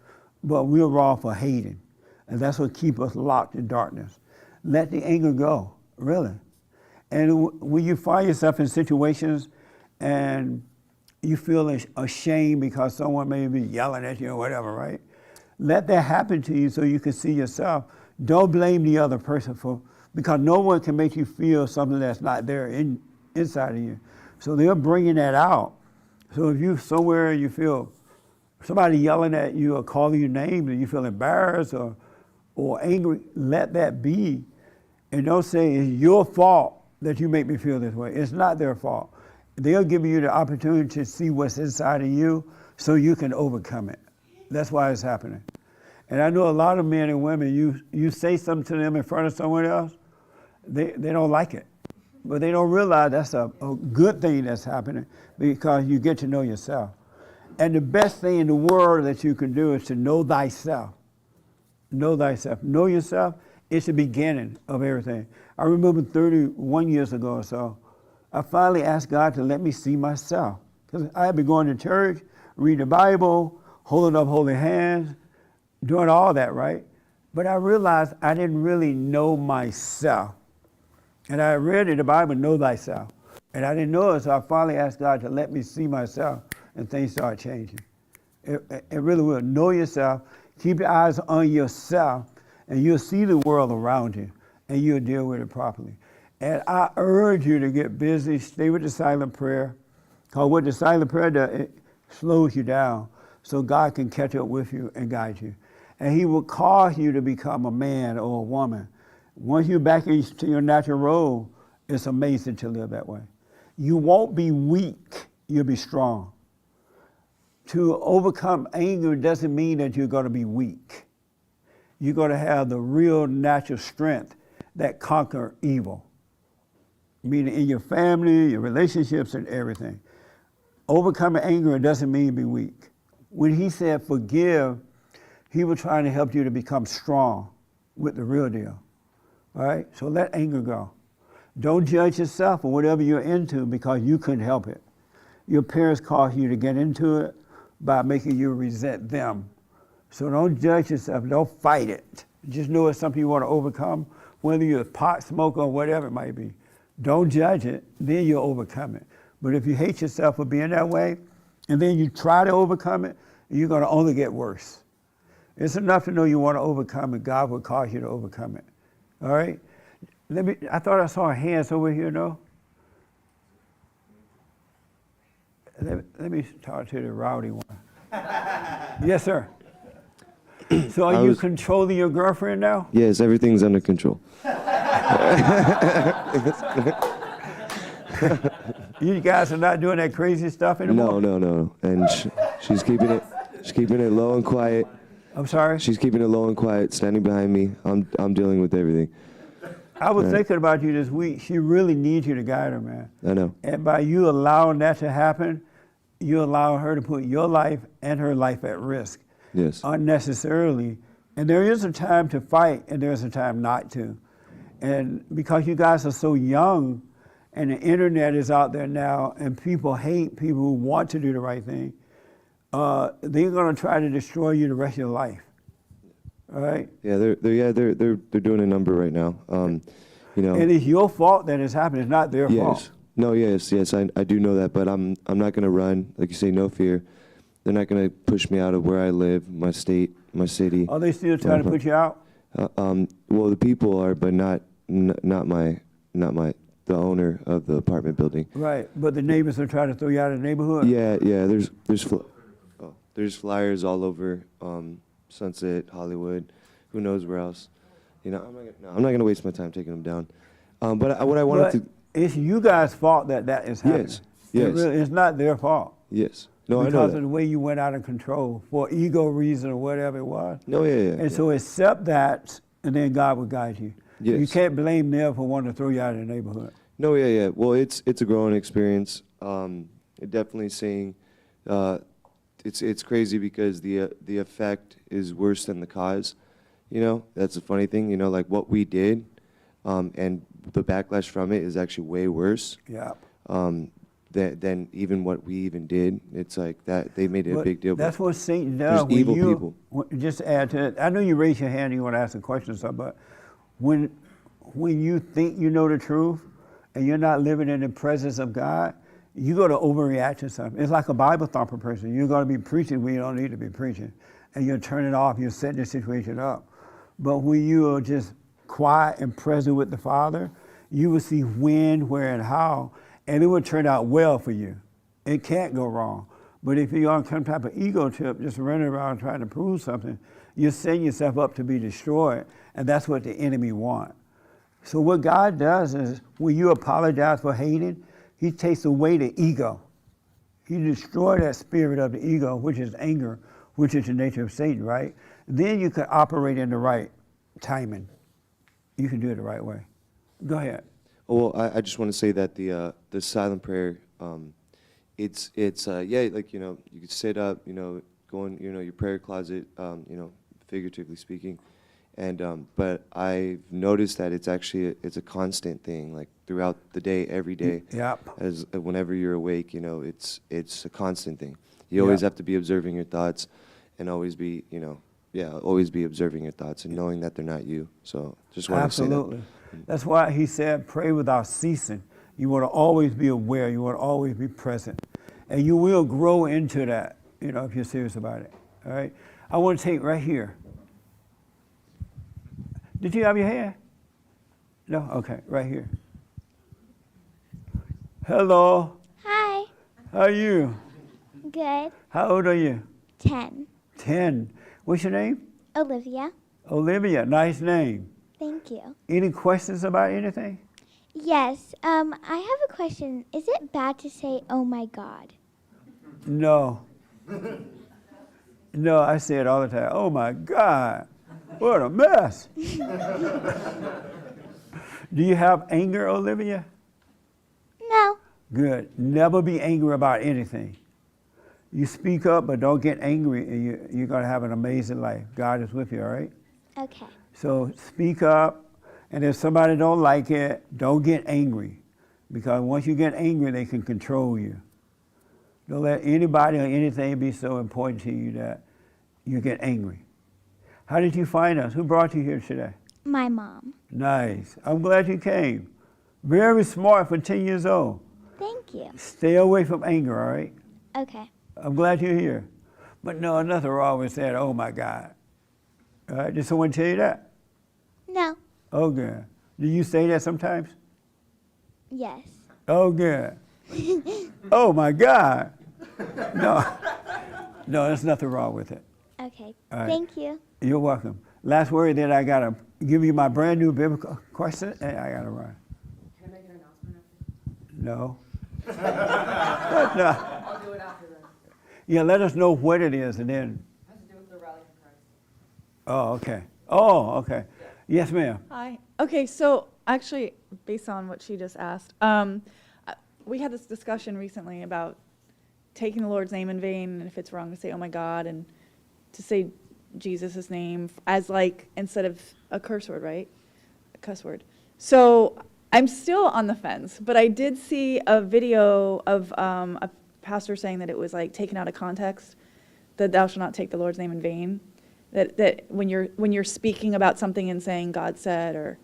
but we're wrong for hating. And that's what keeps us locked in darkness. Let the anger go, really. And when you find yourself in situations and you feel ashamed because someone may be yelling at you or whatever, right? Let that happen to you so you can see yourself. Don't blame the other person because no one can make you feel something that's not there inside of you. So they're bringing that out. So if you're somewhere and you feel somebody yelling at you or calling you names and you feel embarrassed or angry, let that be. And don't say it's your fault that you make me feel this way. It's not their fault. They'll give you the opportunity to see what's inside of you so you can overcome it. That's why it's happening. And I know a lot of men and women, you say something to them in front of someone else, they don't like it. But they don't realize that's a good thing that's happening because you get to know yourself. And the best thing in the world that you can do is to know thyself. Know thyself. Know yourself. It's the beginning of everything. I remember 31 years ago or so, I finally asked God to let me see myself. Because I had been going to church, reading the Bible, holding up holy hands, doing all that, right? But I realized I didn't really know myself. And I read in the Bible, know thyself. And I didn't know it, so I finally asked God to let me see myself, and things started changing. It really will. Know yourself, keep your eyes on yourself, and you'll see the world around you, and you'll deal with it properly. And I urge you to get busy, stay with the silent prayer, because what the silent prayer does, it slows you down, so God can catch up with you and guide you. and he will cause you to become a man or a woman. Once you're back into your natural role, it's amazing to live that way. You won't be weak, you'll be strong. To overcome anger doesn't mean that you're going to be weak. You're going to have the real natural strength that conquer evil, meaning in your family, your relationships, and everything. Overcoming anger doesn't mean be weak. When he said forgive, he was trying to help you to become strong with the real deal. All right? So let anger go. Don't judge yourself or whatever you're into because you couldn't help it. Your parents caused you to get into it by making you resent them. So don't judge yourself. Don't fight it. Just know it's something you want to overcome, whether you're a pot smoker or whatever it might be. Don't judge it, then you'll overcome it. But if you hate yourself for being that way, and then you try to overcome it, you're going to only get worse. It's enough to know you want to overcome it. God will cause you to overcome it. All right? I thought I saw hands over here, no? Let me talk to the rowdy one. Yes, sir. So are you controlling your girlfriend now? Yes, everything's under control. You guys are not doing that crazy stuff anymore? No. And she's keeping it low and quiet. I'm sorry? She's keeping it low and quiet, standing behind me. I'm dealing with everything. I was thinking about you this week. She really needs you to guide her, man. I know. And by you allowing that to happen, you allow her to put your life and her life at risk. Yes. Unnecessarily. And there is a time to fight and there's a time not to. And because you guys are so young and the internet is out there now and people hate people who want to do the right thing, they're going to try to destroy you the rest of your life. All right? Yeah, they're doing a number right now. You know. And it's your fault that it's happening. It's not their fault. No, yes, I do know that, but I'm not going to run. Like you say, no fear. They're not going to push me out of where I live, my state, my city. Are they still trying to put you out? Well, the people are, but not the owner of the apartment building. Right, but the neighbors are trying to throw you out of the neighborhood? Yeah. There's flyers all over Sunset, Hollywood, who knows where else. You know, I'm not going to waste my time taking them down. But what I wanted to... It's you guys' fault that is happening. Yes. It's not their fault. Yes. No, I know because that. of the way you went out of control for ego reason or whatever it was. No, yeah. And so accept that, and then God will guide you. Yes. You can't blame them for wanting to throw you out of the neighborhood. No, yeah. Well, it's a growing experience. It definitely saying, it's crazy because the effect is worse than the cause. You know, that's the funny thing. You know, like what we did, and the backlash from it is actually way worse. Yeah. Than even what we even did. It's like that they made it a big deal. That's what Satan does. There's evil people. Just to add to it, I know you raised your hand and you want to ask a question or something, but when you think you know the truth and you're not living in the presence of God, you're going to overreact to something. It's like a Bible thumper person. You're going to be preaching when you don't need to be preaching. And you'll turn it off, you're setting the situation up. But when you are just quiet and present with the Father, you will see when, where, and how, and it will turn out well for you. It can't go wrong. But if you're on some type of ego trip, just running around trying to prove something, you're setting yourself up to be destroyed, and that's what the enemy wants. So what God does is, when you apologize for hating, he takes away the ego. He destroys that spirit of the ego, which is anger, which is the nature of Satan, right? Then you can operate in the right timing. You can do it the right way. Go ahead. Well, I just want to say that the silent prayer, it's like, you know, you could sit up, you know, go in, you know, your prayer closet, you know, figuratively speaking, and but I've noticed that it's a constant thing, like throughout the day, every day. Yep. As whenever you're awake, you know, it's a constant thing. You always have to be observing your thoughts, and always be, you know, always be observing your thoughts and knowing that they're not you. So just want to say that. Absolutely. That's why he said, pray without ceasing. You want to always be aware. You want to always be present. And you will grow into that, you know, if you're serious about it. All right? I want to take right here. Did you have your hand? No? Okay, right here. Hello. Hi. How are you? Good. How old are you? 10. 10. What's your name? Olivia. Olivia, nice name. Thank you. Any questions about anything? Yes, I have a question. Is it bad to say, oh my God? No. No, I say it all the time. Oh my God, what a mess. Do you have anger, Olivia? No. Good. Never be angry about anything. You speak up, but don't get angry, and you're going to have an amazing life. God is with you, all right? Okay. So speak up, and if somebody don't like it, don't get angry. Because once you get angry, they can control you. Don't let anybody or anything be so important to you that you get angry. How did you find us? Who brought you here today? My mom. Nice. I'm glad you came. Very smart for 10 years old. Thank you. Stay away from anger, all right? Okay. I'm glad you're here. But no, nothing wrong with saying, oh my God. All right, did someone tell you that? No. Oh, good. Do you say that sometimes? Yes. Oh, good. Oh my God. No, there's nothing wrong with it. Okay. All right. Thank you. You're welcome. Last word, then I got to give you my brand new biblical question, and I got to run. Can I make an announcement after? No. No. I'll do it after then. Yeah, let us know what it is, and then. It has to do with the rally for Christ. Oh, okay. Oh, okay. Yes, ma'am. Hi. Okay, so actually, based on what she just asked, we had this discussion recently about taking the Lord's name in vain, and if it's wrong to say, oh my God, and to say Jesus' name as like, instead of a curse word, right? A cuss word. So I'm still on the fence, but I did see a video of a pastor saying that it was like taken out of context, that thou shalt not take the Lord's name in vain. That when you're speaking about something and saying God said, or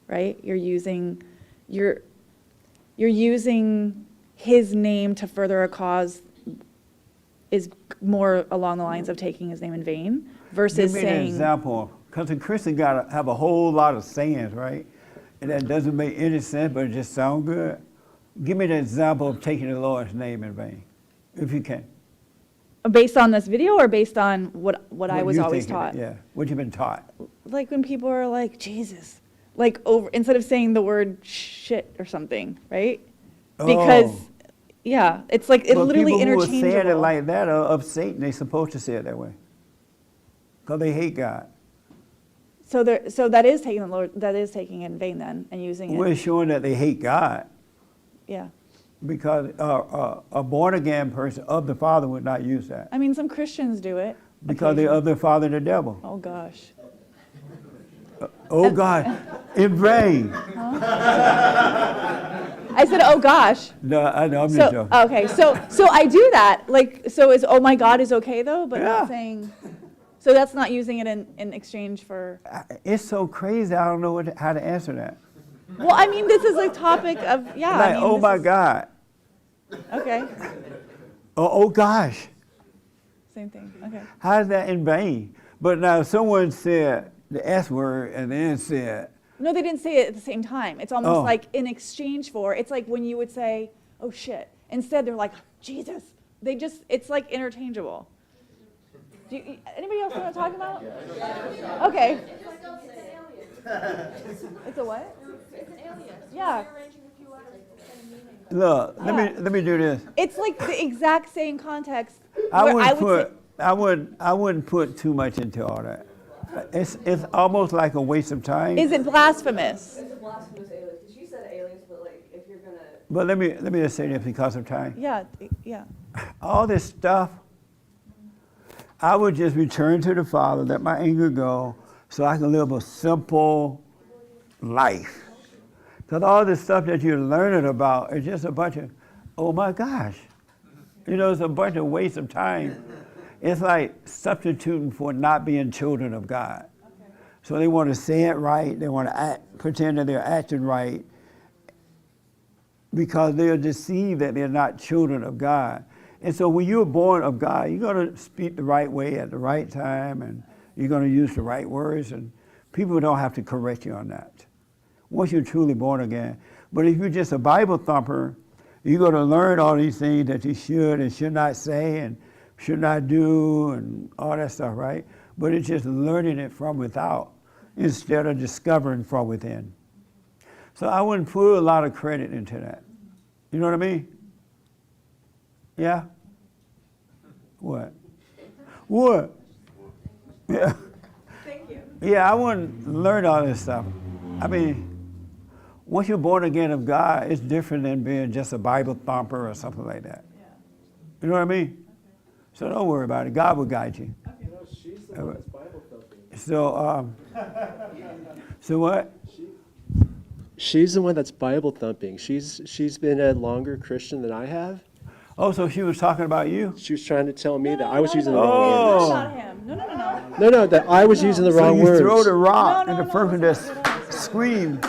right, you're using his name to further a cause is more along the lines of taking his name in vain versus Give me an saying. example, because a Christian got to have a whole lot of sayings, right? And that doesn't make any sense, but it just sounds good. Give me an example of taking the Lord's name in vain, if you can. Based on this video or based on what I was you always thinking? taught? Yeah, what you've been taught. Like when people are like, Jesus, like over, instead of saying the word shit or something, right? Because, Oh. yeah, it's like, it But literally people who are saying it interchangeable. like that are of Satan. They're supposed to say it that way, because they hate God. So that is taking the Lord, that is taking it in vain then and using We're it. showing that they hate God, Yeah. because a born-again person of the Father would not use that, I mean, some Christians do it. because they're of the Father, the devil. Oh, gosh. Oh, God, in vain. I said, oh, gosh. No, I know, I'm just So, joking. okay, so I do that. Like, so is, oh my God is okay though, but Yeah. not saying, so that's not using it in exchange for, It's so crazy, I don't know how to answer that. well, I mean, this is a topic of, yeah. Like, I mean, oh this my is- God. Okay, Oh gosh. same thing, okay. How's that in vain? But now if someone said the S word and then said, No, they didn't say it at the same time. It's almost Oh. like in exchange for, it's like when you would say, oh shit. Instead, they're like, Jesus. They just, it's like interchangeable. Anybody else know what I'm talking about? Okay. It's a what? It's an alias. Yeah. Rearranging a few letters with the same meaning. look, let me do this. It's like the exact same context. I where wouldn't put too much into all that. It's almost like a waste of time. Is it blasphemous? It's a blasphemous alias, because she said alias, but like, if you're gonna. But let me just say this because of time. Yeah, yeah. All this stuff, I would just return to the Father, let my anger go, so I can live a simple life. Because all this stuff that you're learning about is just a bunch of, oh my gosh. You know, it's a bunch of waste of time. It's like substituting for not being children of God. Okay. So they want to say it right, they want to pretend that they're acting right, because they are deceived that they're not children of God. And so when you're born of God, you're going to speak the right way at the right time, and you're going to use the right words, and people don't have to correct you on that once you're truly born again. But if you're just a Bible thumper, you're going to learn all these things that you should and should not say and should not do and all that stuff, right? but it's just learning it from without instead of discovering from within. So I wouldn't put a lot of credit into that. You know what I mean? Yeah? What? What? Yeah. Thank you. Yeah, I wouldn't learn all this stuff. I mean, once you're born again of God, it's different than being just a Bible thumper or something like that. You know what I mean? Okay. So don't worry about it. God will guide you. Okay. No, she's the one that's Bible thumping. So what? She's the one that's Bible thumping. She's been a longer Christian than I have. Oh, so she was talking about you? She was trying to tell me that I was using the wrong words. Not about him. No. No, that I was using the wrong so you words. throw the rock and the person just screamed.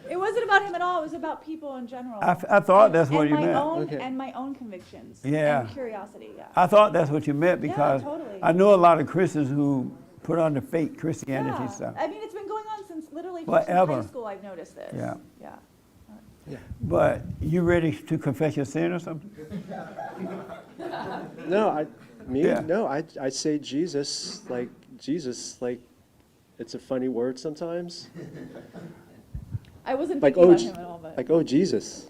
It wasn't about him at all. It was about people in general. I thought that's what you my meant. Own, And my own convictions. Yeah. And curiosity, yeah. I thought that's what you meant because totally. I know a lot of Christians who put on the fake Christianity Yeah. stuff. I mean, it's been going on since literally Forever. high school I've noticed this. Yeah. Yeah. But you ready to confess your sin or something? No, Yeah. no, I say Jesus, like it's a funny word sometimes. I wasn't Like, thinking oh, about him at all, but. like, oh, Jesus.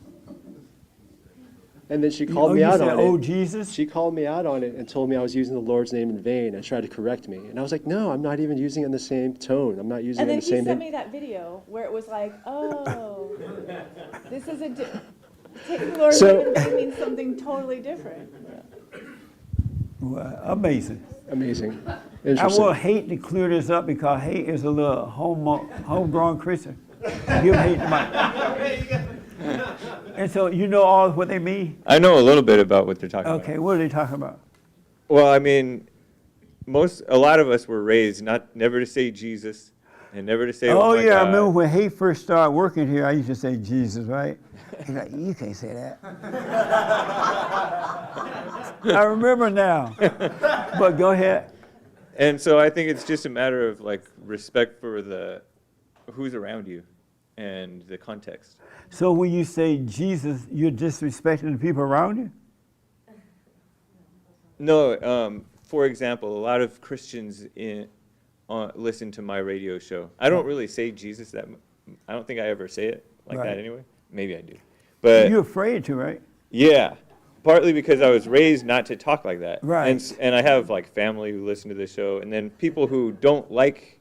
And then she called me you out said, on oh, it. Jesus? She called me out on it and told me I was using the Lord's name in vain and tried to correct me. And I was like, no, I'm not even using it in the same tone. I'm not using And it then in the he same sent me that video where it was like, oh, this is taking the Lord's name in vain means something totally different. Well, amazing. Amazing. I Interesting. will hate to clear this up because hate is a little homegrown Christian. Give hate to my. And so you know all what they mean? I know a little bit about what they're talking about. Okay, what are they talking about? Well, I mean, a lot of us were raised never to say Jesus and never to say, oh my yeah, God. I remember when hate first started working here, I used to say Jesus, right? He's like, you can't say that. I remember now. But go ahead. And so I think it's just a matter of like respect for who's around you and the context. So when you say Jesus, you're disrespecting the people around you? No, for example, a lot of Christians listen to my radio show. I don't really say Jesus I don't think I ever say it like that anyway. Maybe I do. But you're afraid to, right? Yeah, partly because I was raised not to talk like that. Right. And I have like family who listen to the show, and then people who don't like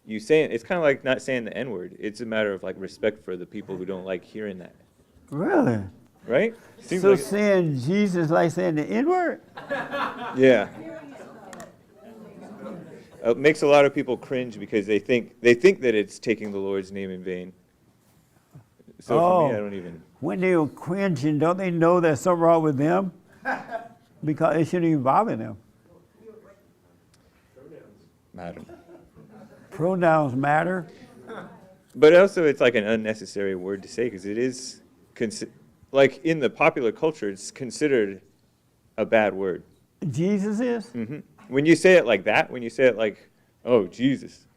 you saying, it's kind of like not saying the N-word. It's a matter of like respect for the people who don't like hearing that. Really? Right? Seems So like saying Jesus like saying the N-word? Yeah. It makes a lot of people cringe because they think that it's taking the Lord's name in vain. So for me, I don't even. When they were cringing, don't they know there's something wrong with them? Because it shouldn't even bother them. Matter. Pronouns matter. But also, it's like an unnecessary word to say because it is, like in the popular culture, it's considered a bad word. Jesus is? Mm-hmm. When you say it like that, when you say it like, oh, Jesus,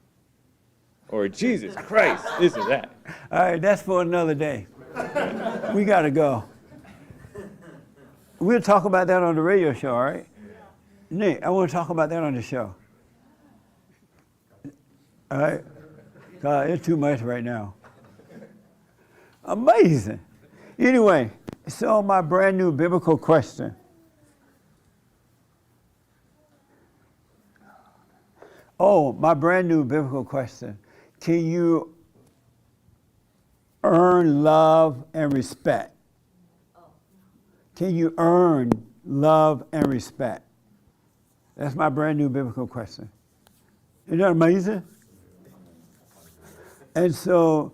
or Jesus Christ, this or that. All right, that's for another day. We got to go. We'll talk about that on the radio show, all right? Nick, I want to talk about that on the show. All right? It's too much right now. Amazing. Anyway, so my brand new biblical question. Oh, my brand new biblical question. Can you earn love and respect? Can you earn love and respect? That's my brand new biblical question. Isn't that amazing? And so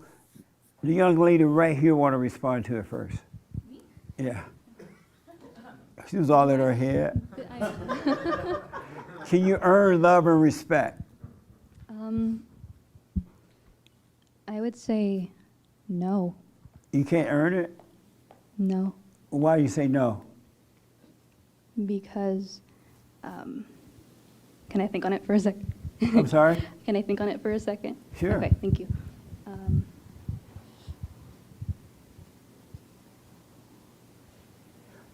the young lady right here want to respond to it first. Yeah. She was all in her head. Can you earn love and respect? I would say no. You can't earn it? No. Why do you say no? Because, can I think on it for a second? I'm sorry? Can I think on it for a second? Sure. Okay, thank you.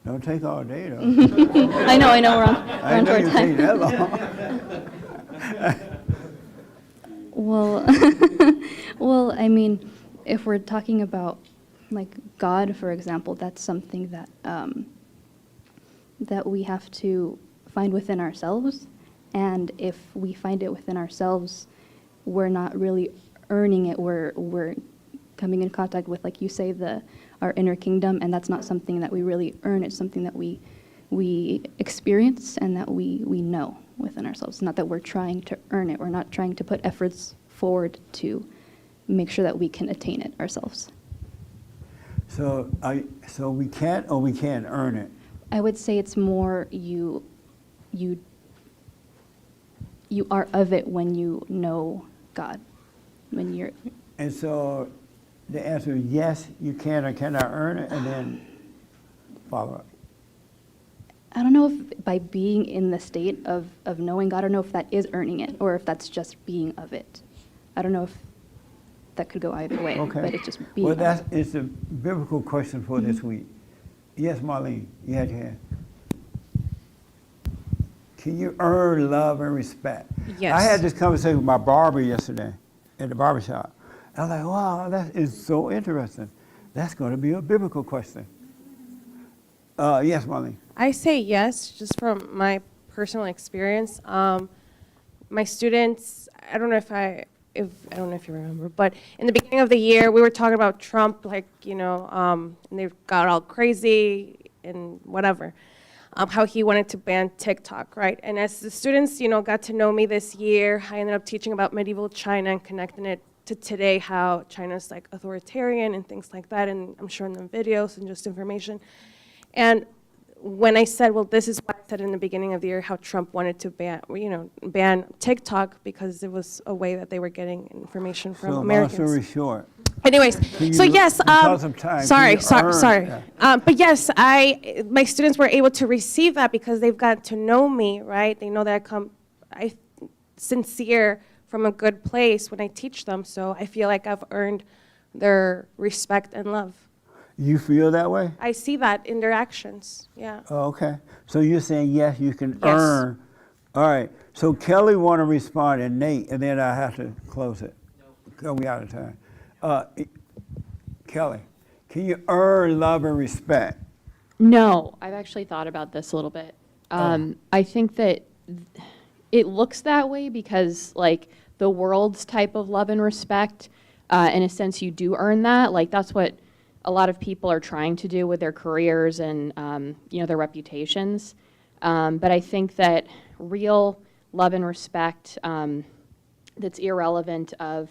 Don't take all day, though. I know, we're on I to know our you time. take that long. Well, well, I mean, if we're talking about like God, for example, that's something that that we have to find within ourselves. And if we find it within ourselves, we're not really earning it. We're coming in contact with, like you say, our inner kingdom, and that's not something that we really earn. It's something that we experience and that we know within ourselves. Not that we're trying to earn it. We're not trying to put efforts forward to make sure that we can attain it ourselves. So we can't earn it. I would say it's more you are of it when you know God, when you're. And so the answer is yes, you can or cannot earn it, and then follow up. I don't know if by being in the state of knowing God, I don't know if that is earning it or if that's just being of it. I don't know if that could go either way, Okay. but it's just being Well, of that's it. it's a biblical question for this week. Yes, Marlene, you had your hand. Can you earn love and respect? Yes. I had this conversation with my barber yesterday at the barbershop. I was like, wow, that is so interesting. That's going to be a biblical question. Yes, Marlene. I say yes, just from my personal experience. My students, I don't know if I don't know if you remember, but in the beginning of the year, we were talking about Trump, like, and they got all crazy and whatever, how he wanted to ban TikTok, right? And as the students, got to know me this year, I ended up teaching about medieval China and connecting it to today, how China's like authoritarian and things like that, and I'm showing them videos and just information. And when I said, well, this is what I said in the beginning of the year, how Trump wanted to ban TikTok because it was a way that they were getting information from Americans. Long story short. Anyways, so yes, because of time, sorry. yeah. But yes, my students were able to receive that because they've got to know me, right? They know that I sincere from a good place when I teach them. So I feel like I've earned their respect and love. You feel that way? I see that in their actions, yeah. Oh, okay. So you're saying yes, you can Yes. earn. All right. So Kelly want to respond, and Nate, and then I have to close it. No. We out of time. Kelly, can you earn love and respect? No, I've actually thought about this a little bit. I think that it looks that way because, like, the world's type of love and respect, in a sense, you do earn that. Like, that's what a lot of people are trying to do with their careers and, their reputations. But I think that real love and respect that's irrelevant of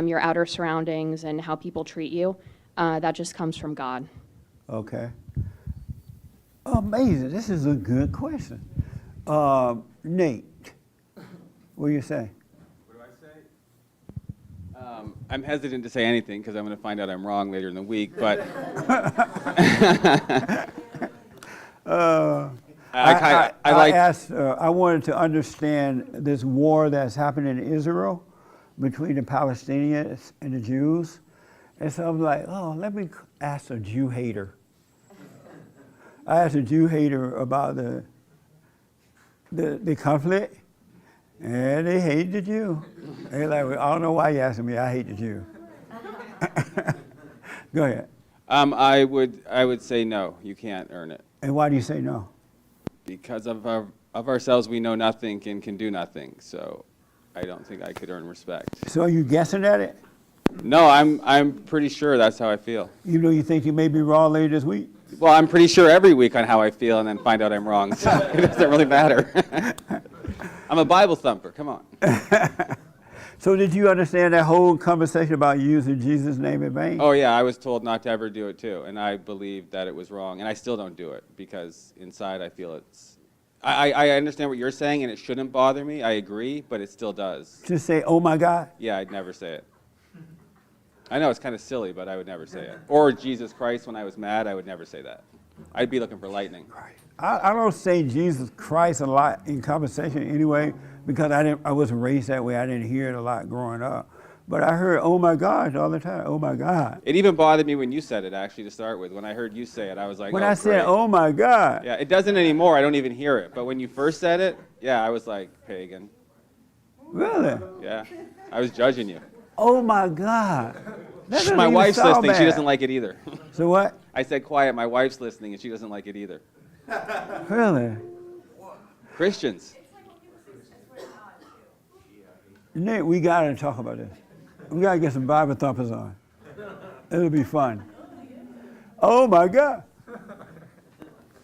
your outer surroundings and how people treat you, that just comes from God. Okay. Amazing. This is a good question. Nate, what do you say? I'm hesitant to say anything because I'm going to find out I'm wrong later in the week, but I wanted to understand this war that's happening in Israel between the Palestinians and the Jews. And so I'm like, let me ask a Jew hater. I asked a Jew hater about the conflict. And they hate the Jew. They're like, well, I don't know why you're asking me. I hate the Jew. Go ahead. I would say no. You can't earn it. And why do you say no? Because of ourselves, we know nothing and can do nothing. So I don't think I could earn respect. So are you guessing at it? No, I'm pretty sure that's how I feel. Even though you think you may be wrong later this week? Well, I'm pretty sure every week on how I feel and then find out I'm wrong. So it doesn't really matter. I'm a Bible thumper. Come on. So did you understand that whole conversation about using Jesus' name in vain? Oh, yeah. I was told not to ever do it, too. And I believed that it was wrong. And I still don't do it because inside I feel it's... I understand what you're saying, and it shouldn't bother me. I agree, but it still does. Just say, oh, my God? Yeah, I'd never say it. I know it's kind of silly, but I would never say it. Or Jesus Christ, when I was mad, I would never say that. I'd be looking for lightning. I don't say Jesus Christ a lot in conversation anyway, because I wasn't raised that way. I didn't hear it a lot growing up. But I heard, oh my gosh, all the time, oh my God. It even bothered me when you said it, actually, to start with. When I heard you say it, I was like, When oh, I said, great. oh my God. Yeah, it doesn't anymore. I don't even hear it. But when you first said it, yeah, I was like, pagan. Really? Yeah. I was judging you. Oh my God. That doesn't My even wife's sound listening. She bad. doesn't like it either. So what? I said quiet. My wife's listening, and she doesn't like it either. Really? Christians. Nate, we got to talk about this. We got to get some Bible thumpers on. It'll be fun. Oh my God.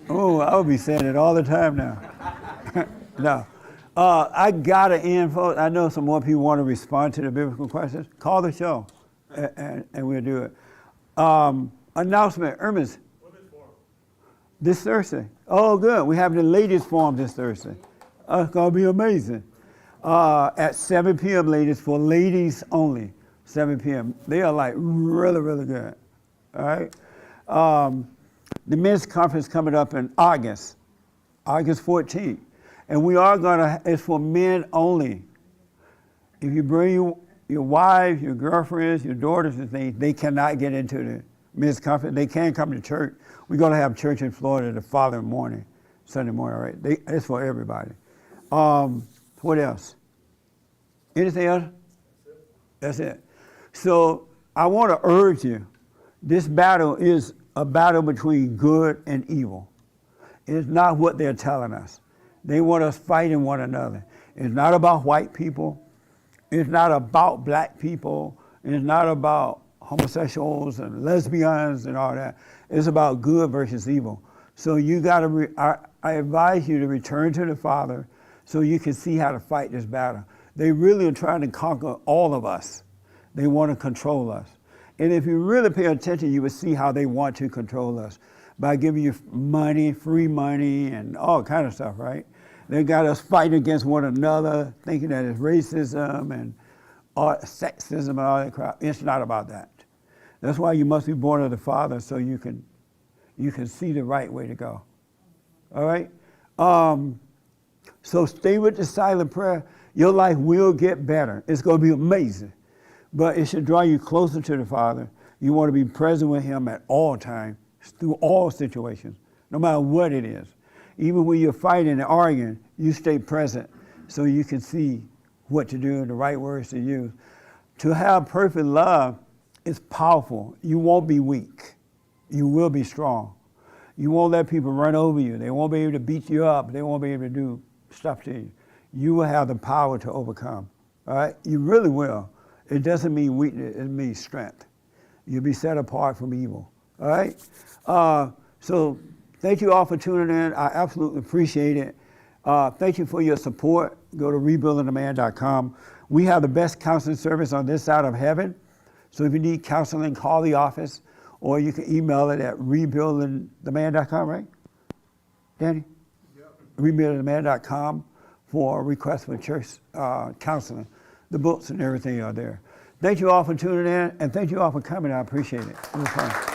Oh, I'll be saying it all the time now. No. I got to end, folks. I know some more people want to respond to the biblical questions. Call the show, and we'll do it. Announcement, Irma's. This Thursday. Oh, good. We have the ladies' forum this Thursday. It's going to be amazing. At 7 p.m., ladies, for ladies only, 7 p.m. They are like really, really good. All right? The men's conference coming up in August 14th. And we are going to, it's for men only. If you bring your wives, your girlfriends, your daughters and things, they cannot get into the men's conference. They can come to church. We're going to have church in Florida the following morning, Sunday morning, all right? It's for everybody. What else? Anything else? That's it. So I want to urge you, this battle is a battle between good and evil. It's not what they're telling us. They want us fighting one another. It's not about white people. It's not about black people. It's not about homosexuals and lesbians and all that. It's about good versus evil. So you got to, I advise you to return to the Father so you can see how to fight this battle. They really are trying to conquer all of us. They want to control us. And if you really pay attention, you will see how they want to control us by giving you money, free money, and all kind of stuff, right? They got us fighting against one another, thinking that it's racism and sexism and all that crap. It's not about that. That's why you must be born of the Father so you can see the right way to go. All right? So stay with the silent prayer. Your life will get better. It's going to be amazing. But it should draw you closer to the Father. You want to be present with Him at all times, through all situations, no matter what it is. Even when you're fighting and arguing, you stay present so you can see what to do and the right words to use. To have perfect love is powerful. You won't be weak. You will be strong. You won't let people run over you. They won't be able to beat you up. They won't be able to do stuff to you. You will have the power to overcome. All right? You really will. It doesn't mean weakness. It means strength. You'll be set apart from evil. All right? So thank you all for tuning in. I absolutely appreciate it. Thank you for your support. Go to rebuildingtheman.com. We have the best counseling service on this side of heaven. So if you need counseling, call the office, or you can email it at rebuildingtheman.com, right? Danny? Yep. Rebuildingtheman.com for requests for church counseling. The books and everything are there. Thank you all for tuning in, and thank you all for coming. I appreciate it. It was fun.